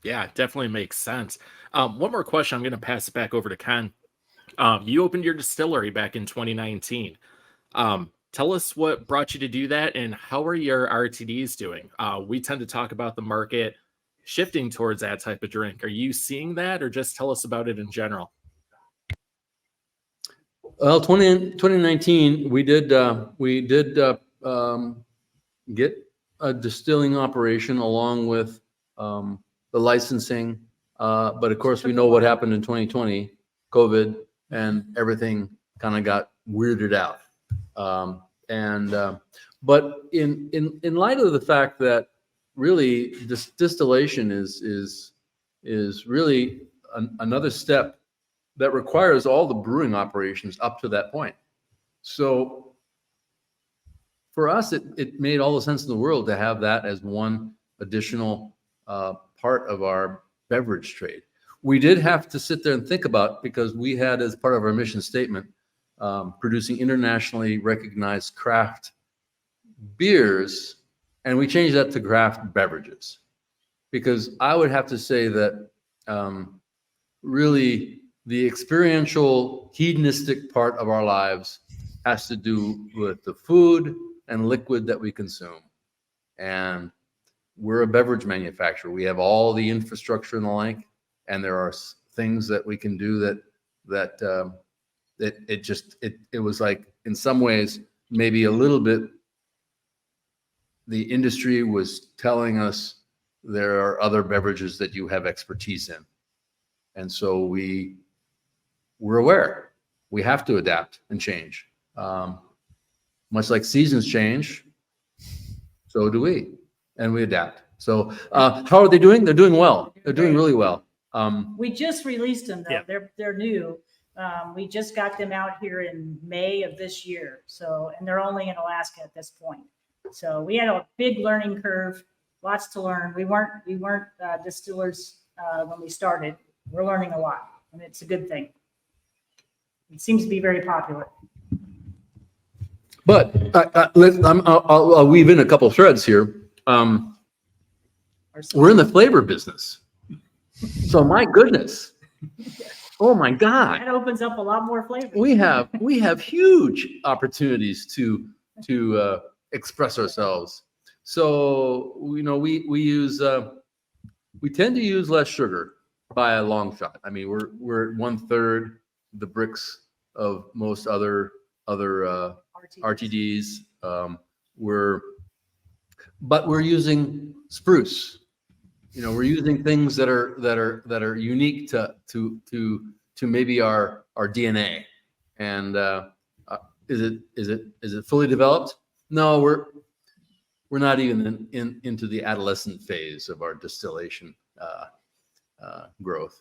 Yeah, definitely makes sense. One more question. I'm going to pass it back over to Ken. You opened your distillery back in 2019. Tell us what brought you to do that and how are your RTDs doing? We tend to talk about the market shifting towards that type of drink. Are you seeing that or just tell us about it in general? Well, 2019, we did get a distilling operation along with the licensing. But of course, we know what happened in 2020, COVID, and everything kind of got weirded out. But in light of the fact that really this distillation is really another step that requires all the brewing operations up to that point. So for us, it made all the sense in the world to have that as one additional part of our beverage trade. We did have to sit there and think about, because we had as part of our mission statement, producing internationally recognized craft beers, and we changed that to craft beverages. Because I would have to say that really the experiential hedonistic part of our lives has to do with the food and liquid that we consume. And we're a beverage manufacturer. We have all the infrastructure and the like, and there are things that we can do that it was like, in some ways, maybe a little bit, the industry was telling us there are other beverages that you have expertise in. And so we're aware we have to adapt and change. Much like seasons change, so do we, and we adapt. So how are they doing? They're doing well. They're doing really well. We just released them though. Yeah. They're new. We just got them out here in May of this year. So, and they're only in Alaska at this point. So we had a big learning curve, lots to learn. We weren't distillers when we started. We're learning a lot, and it's a good thing. It seems to be very popular. But I'll weave in a couple threads here. We're in the flavor business. So my goodness. Oh my God. That opens up a lot more flavor. We have huge opportunities to express ourselves. So, you know, we tend to use less sugar by a long shot. I mean, we're 1/3 the bricks of most other RTDs. But we're using spruce. You know, we're using things that are unique to maybe our DNA. And is it fully developed? No, we're not even into the adolescent phase of our distillation growth.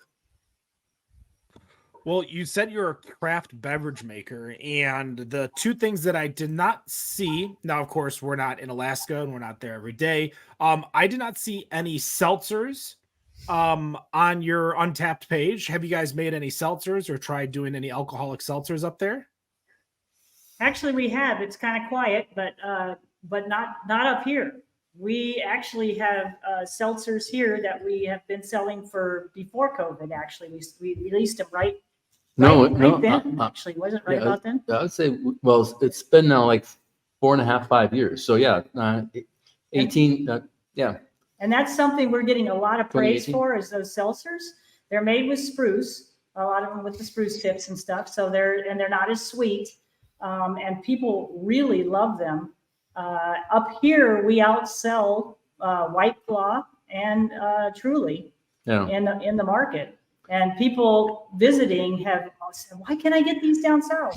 Well, you said you're a craft beverage maker, and the two things that I did not see, now, of course, we're not in Alaska and we're not there every day. I did not see any seltzers on your Untapped page. Have you guys made any seltzers or tried doing any alcoholic seltzers up there? Actually, we have. It's kind of quiet, but not up here. We actually have seltzers here that we have been selling for before COVID. Actually, we released them right then. Actually, was it right about then? I would say, well, it's been now like 4.5, 5 years. So yeah, 18. Yeah. And that's something we're getting a lot of praise 2018. for, is those seltzers. They're made with spruce, a lot of them with the spruce tips and stuff. So they're not as sweet, and people really love them. Up here, we outsell White Claw and Truly in the market. And people visiting have said, "Why can't I get these down south?"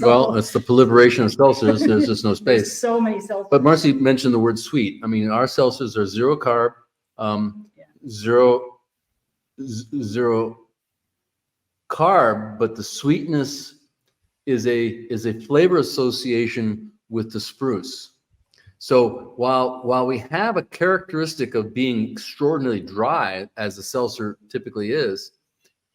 Well, it's the proliferation of seltzers. There's just no space. There's so many seltzers. But Marcy mentioned the word sweet. I mean, our seltzers are zero carb, zero carb, but the sweetness is a flavor association with the spruce. So while we have a characteristic of being extraordinarily dry, as the seltzer typically is,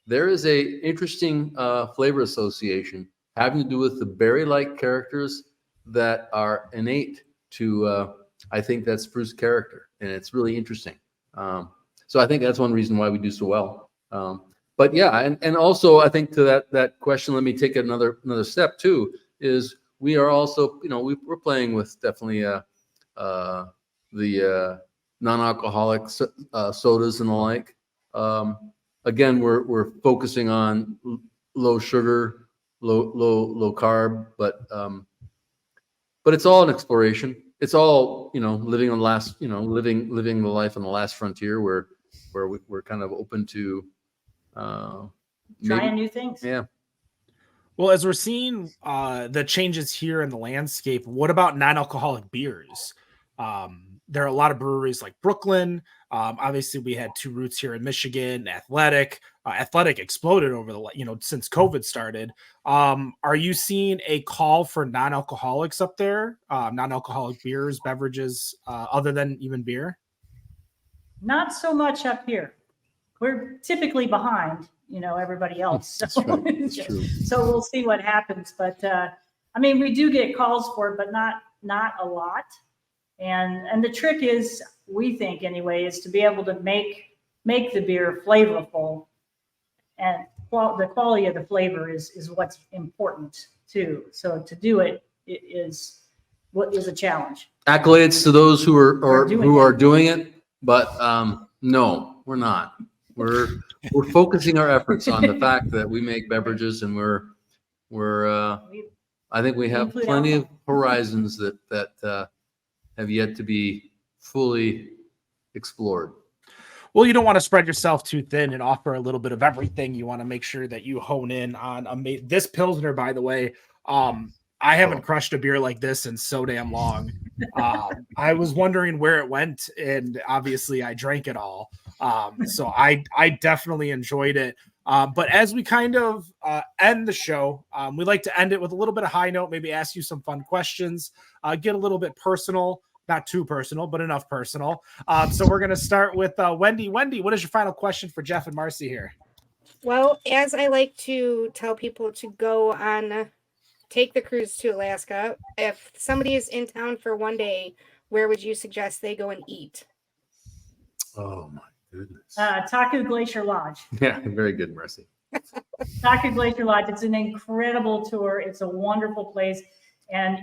there is a interesting flavor association having to do with the berry-like characters that are innate to, I think, that spruce character, and it's really interesting. So I think that's one reason why we do so well. But yeah, and also I think to that question, let me take another step too. Is we are also, we're playing with definitely the non-alcoholic sodas and the like. Again, we're focusing on low sugar, low carb, but it's all an exploration. It's all, living on living the life on the last frontier where we're kind of open to Trying new things. Yeah. Well, as we're seeing the changes here in the landscape, what about non-alcoholic beers? There are a lot of breweries like Brooklyn. Obviously, we had two roots here in Michigan. Athletic exploded over since COVID started. Are you seeing a call for non-alcoholics up there? Non-alcoholic beers, beverages, other than even beer? Not so much up here. We're typically behind, everybody else. So, That's right. That's true. So we'll see what happens. But we do get calls for it, but not a lot. And the trick is, we think anyway, is to be able to make the beer flavorful, and the quality of the flavor is what's important too. So to do it is what is a challenge. Accolades to those who are doing it, but no, we're not. We're focusing our efforts on the fact that we make beverages, and I think we have plenty of horizons that have yet to be fully explored. Well, you don't want to spread yourself too thin and offer a little bit of everything. You want to make sure that you hone in on this Pilsner, by the way. I haven't crushed a beer like this in so damn long. I was wondering where it went, and obviously I drank it all. So I definitely enjoyed it. But as we kind of end the show, we like to end it with a little bit of high note, maybe ask you some fun questions, get a little bit personal, not too personal, but enough personal. So we're going to start with Wendy. Wendy, what is your final question for Geoff and Marcy here? Well, as I like to tell people to go on, take the cruise to Alaska. If somebody is in town for one day, where would you suggest they go and eat? Oh my goodness. Taku Glacier Lodge. Yeah, very good, Marcy. Taku Glacier Lodge. It's an incredible tour. It's a wonderful place. And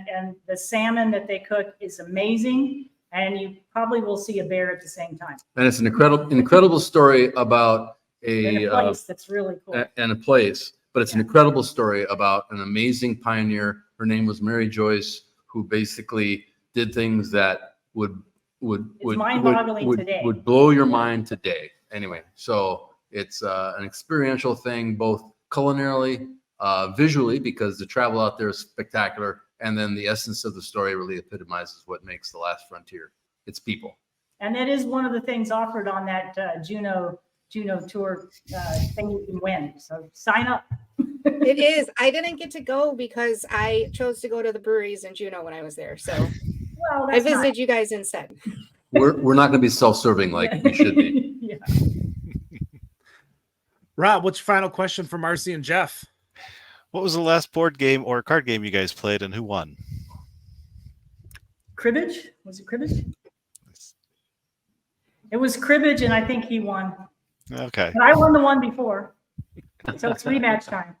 the salmon that they cook is amazing. And you probably will see a bear at the same time. And it's an incredible story about a place that's really cool. And a place. But it's an incredible story about an amazing pioneer. Her name was Mary Joyce, who basically did things that would mind-boggling today. Would blow your mind today. Anyway, so it's an experiential thing, both culinarily, visually, because the travel out there is spectacular, and then the essence of the story really epitomizes what makes the last frontier. It's people. And that is one of the things offered on that Juneau tour thing you can win. So sign up. It is. I didn't get to go because I chose to go to the breweries in Juneau when I was there. So I visited you guys instead. We're not going to be self-serving like we should be. Yeah. Rob, what's your final question for Marcy and Geoff? What was the last board game or card game you guys played, and who won? Cribbage? Was it cribbage? It was cribbage, and I think he won. Okay. But I won the one before. So it's rematch time.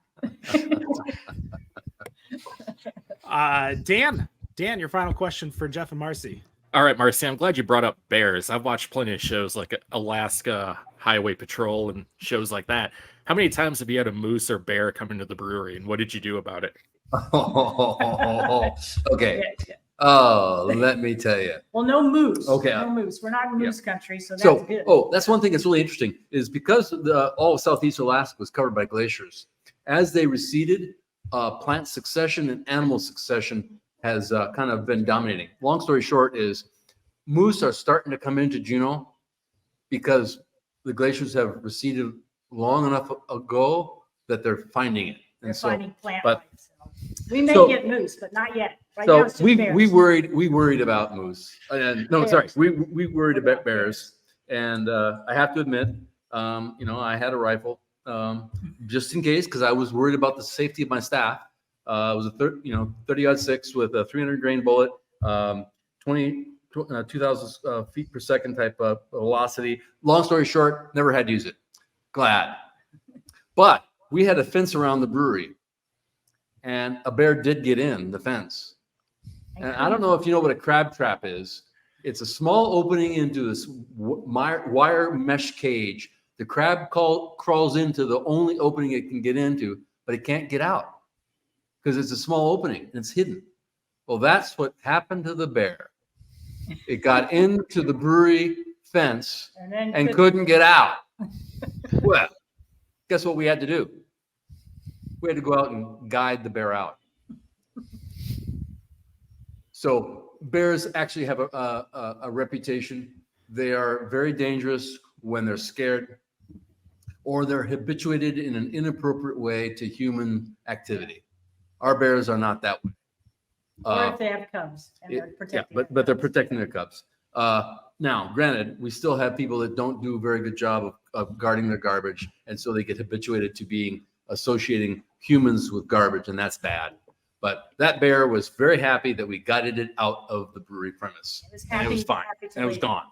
Dan, your final question for Geoff and Marcy. All right, Marcy, I'm glad you brought up bears. I've watched plenty of shows like Alaska Highway Patrol and shows like that. How many times have you had a moose or bear come into the brewery, and what did you do about it? Okay. Oh, let me tell you. Well, no moose. Okay. No moose. We're not in moose country, so that's good. That's one thing that's really interesting is because all of Southeast Alaska was covered by glaciers. As they receded, plant succession and animal succession has kind of been dominating. Long story short is moose are starting to come into Juneau because the glaciers have receded long enough ago that they're finding it. They're finding plant life. We may get moose, but not yet. Right So now it's just bears. we worried about moose. We worried about bears. And I have to admit, I had a rifle just in case, because I was worried about the safety of my staff. It was a 30-06 with a 300 grain bullet, 2,000 feet per second type of velocity. Long story short, never had to use it. Glad. But we had a fence around the brewery, and a bear did get in the fence. And I don't know if you know what a crab trap is. It's a small opening into this wire mesh cage. The crab crawls into the only opening it can get into, but it can't get out because it's a small opening and it's hidden. Well, that's what happened to the bear. It got into the brewery fence and couldn't get out. Well, guess what we had to do? We had to go out and guide the bear out. So bears actually have a reputation. They are very dangerous when they're scared or they're habituated in an inappropriate way to human activity. Our bears are not that way. Or if they have cubs and they're protecting. But they're protecting their cubs. Now, granted, we still have people that don't do a very good job of guarding their garbage, and so they get habituated to associating humans with garbage, and that's bad. But that bear was very happy that we guided it out of the brewery premise. And it was fine. And it was gone.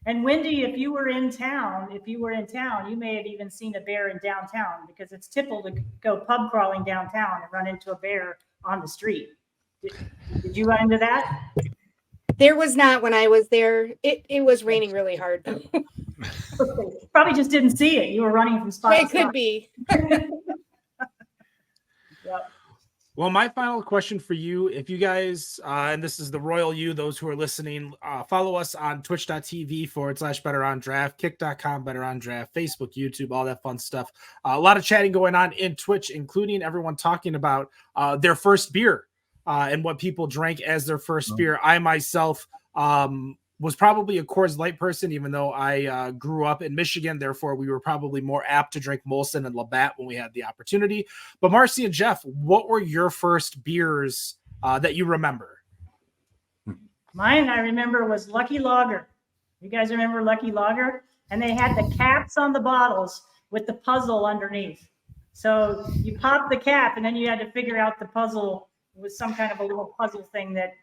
And Wendy, if you were in town, you may have even seen a bear in downtown because it's typical to go pub crawling downtown and run into a bear on the street. Did you run into that? There was not when I was there. It was raining really hard. Probably just didn't see it. You were running from spot to It spot. could be. Yep. Well, my final question for you, if you guys, and this is the royal you, those who are listening, follow us on twitch.tv/betterondraft, kick.com, betterondraft, Facebook, YouTube, all that fun stuff. A lot of chatting going on in Twitch, including everyone talking about their first beer and what people drank as their first beer. I myself was probably a Coors Light person, even though I grew up in Michigan. Therefore, we were probably more apt to drink Molson and Labatt when we had the opportunity. But Marcy and Geoff, what were your first beers that you remember? Mine, I remember, was Lucky Lager. You guys remember Lucky Lager? And they had the caps on the bottles with the puzzle underneath. So you pop the cap, and then you had to figure out the puzzle. It was some kind of a little puzzle thing that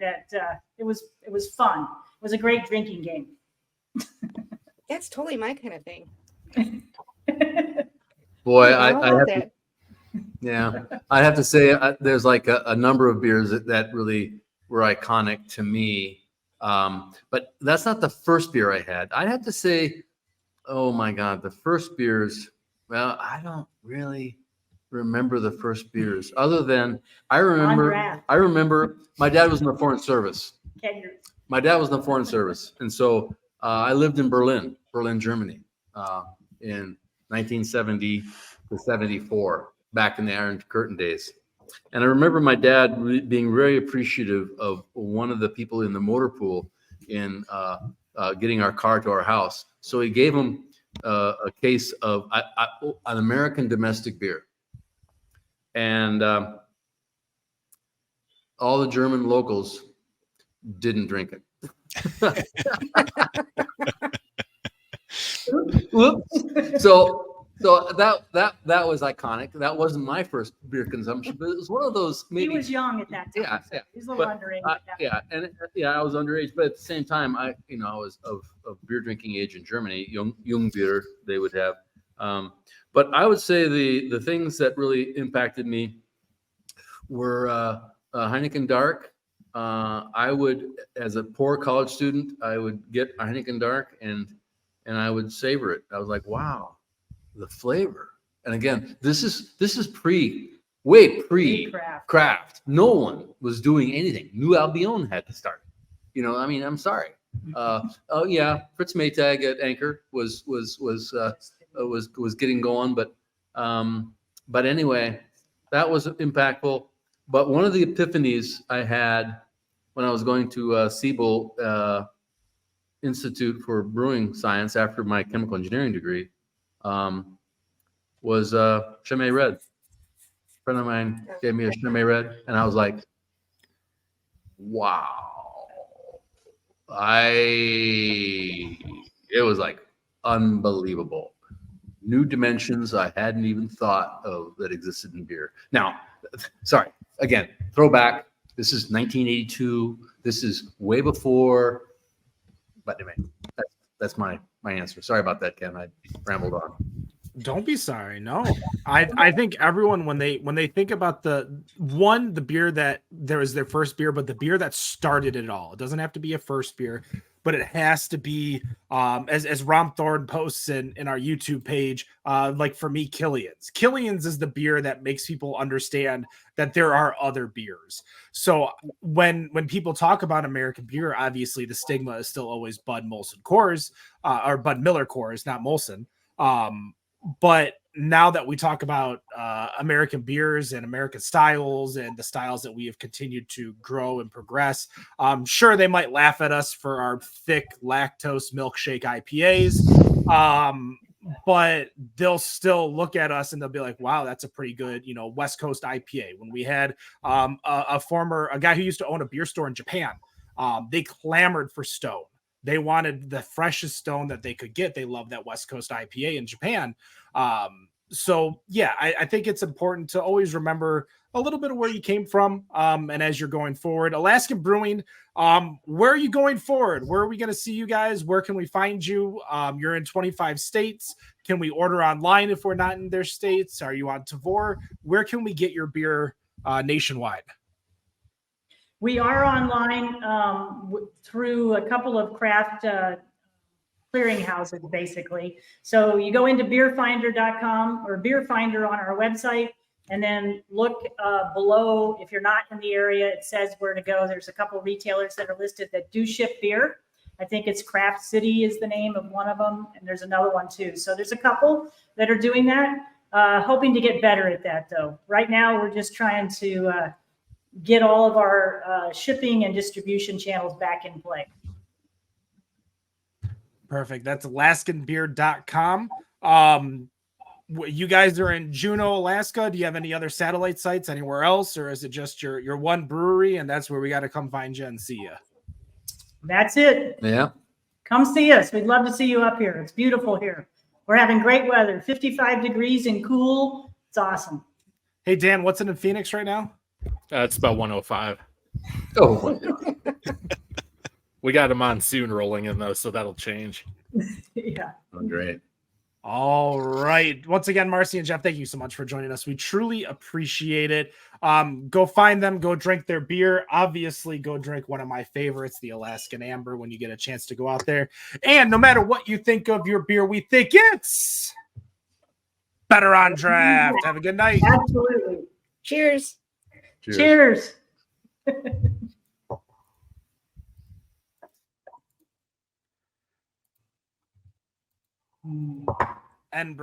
it was fun. It was a great drinking game. That's totally my kind of thing. Boy, I love I that. have to say there's like a number of beers that really were iconic to me. But that's not the first beer I had. I'd have to say, oh my God, the first beers. Well, I don't really remember the first beers other than I remember my dad was in the Foreign Service. And so I lived in Berlin, Germany, in 1970 to 74, back in the Iron Curtain days. And I remember my dad being very appreciative of one of the people in the motor pool in getting our car to our house. So he gave him a case of an American domestic beer. And all the German locals didn't drink it. So that was iconic. That wasn't my first beer consumption, but it was one of those. Maybe, he was young at that time. Yeah. He was a little underage. At that point. I was underage, but at the same time, I was of beer drinking age in Germany. Jung beer they would have. But I would say the things that really impacted me were Heineken Dark. I would, as a poor college student, I would get a Heineken Dark and I would savor it. I was like, wow, the flavor. And again, this is way pre-craft. No one was doing anything. New Albion had to start. I'm sorry. Fritz Maytag at Anchor was getting going, but anyway, that was impactful. But one of the epiphanies I had when I was going to Siebel Institute for Brewing Science after my chemical engineering degree was Chimay Red. A friend of mine gave me a Chimay Red, and I was like, wow. It was like unbelievable. New dimensions I hadn't even thought of that existed in beer. Now, sorry, again, throwback. This is 1982. This is way before. But anyway, that's my answer. Sorry about that, Ken. I rambled on. Don't be sorry. No, I think everyone when they think about the beer that there is their first beer, but the beer that started it all. It doesn't have to be a first beer, but it has to be as Rom Thorne posts in our YouTube page. Like for me, Killian's is the beer that makes people understand that there are other beers. So when people talk about American beer, obviously the stigma is still always Bud Molson Coors or Bud Miller Coors, not Molson. But now that we talk about American beers and American styles and the styles that we have continued to grow and progress, sure, they might laugh at us for our thick lactose milkshake IPAs, but they'll still look at us and they'll be like, wow, that's a pretty good, West Coast IPA. When we had a guy who used to own a beer store in Japan, they clamored for Stone. They wanted the freshest Stone that they could get. They love that West Coast IPA in Japan. So yeah, I think it's important to always remember a little bit of where you came from. And as you're going forward, Alaskan Brewing, where are you going forward? Where are we going to see you guys? Where can we find you? You're in 25 states. Can we order online if we're not in their states? Are you on Tavor? Where can we get your beer nationwide? We are online through a couple of craft clearinghouses, basically. So you go into beerfinder.com or beerfinder on our website, and then look below. If you're not in the area, it says where to go. There's a couple retailers that are listed that do ship beer. I think it's Craft City is the name of one of them, and there's another one too. So there's a couple that are doing that. Hoping to get better at that, though. Right now, we're just trying to get all of our shipping and distribution channels back in play. Perfect. That's alaskanbeer.com. You guys are in Juneau, Alaska. Do you have any other satellite sites anywhere else, or is it just your one brewery and that's where we got to come find you and see you? That's it. Yeah. Come see us. We'd love to see you up here. It's beautiful here. We're having great weather, 55 degrees and cool. It's awesome. Hey, Dan, what's in Phoenix right now? It's about 105. Oh, my God. We got a monsoon rolling in though, so that'll change. Yeah. Oh, great. All right. Once again, Marcy and Geoff, thank you so much for joining us. We truly appreciate it. Go find them. Go drink their beer. Obviously, go drink one of my favorites, the Alaskan Amber, when you get a chance to go out there. And no matter what you think of your beer, we think it's better on draft. Have a good night. Absolutely. Cheers. Cheers. And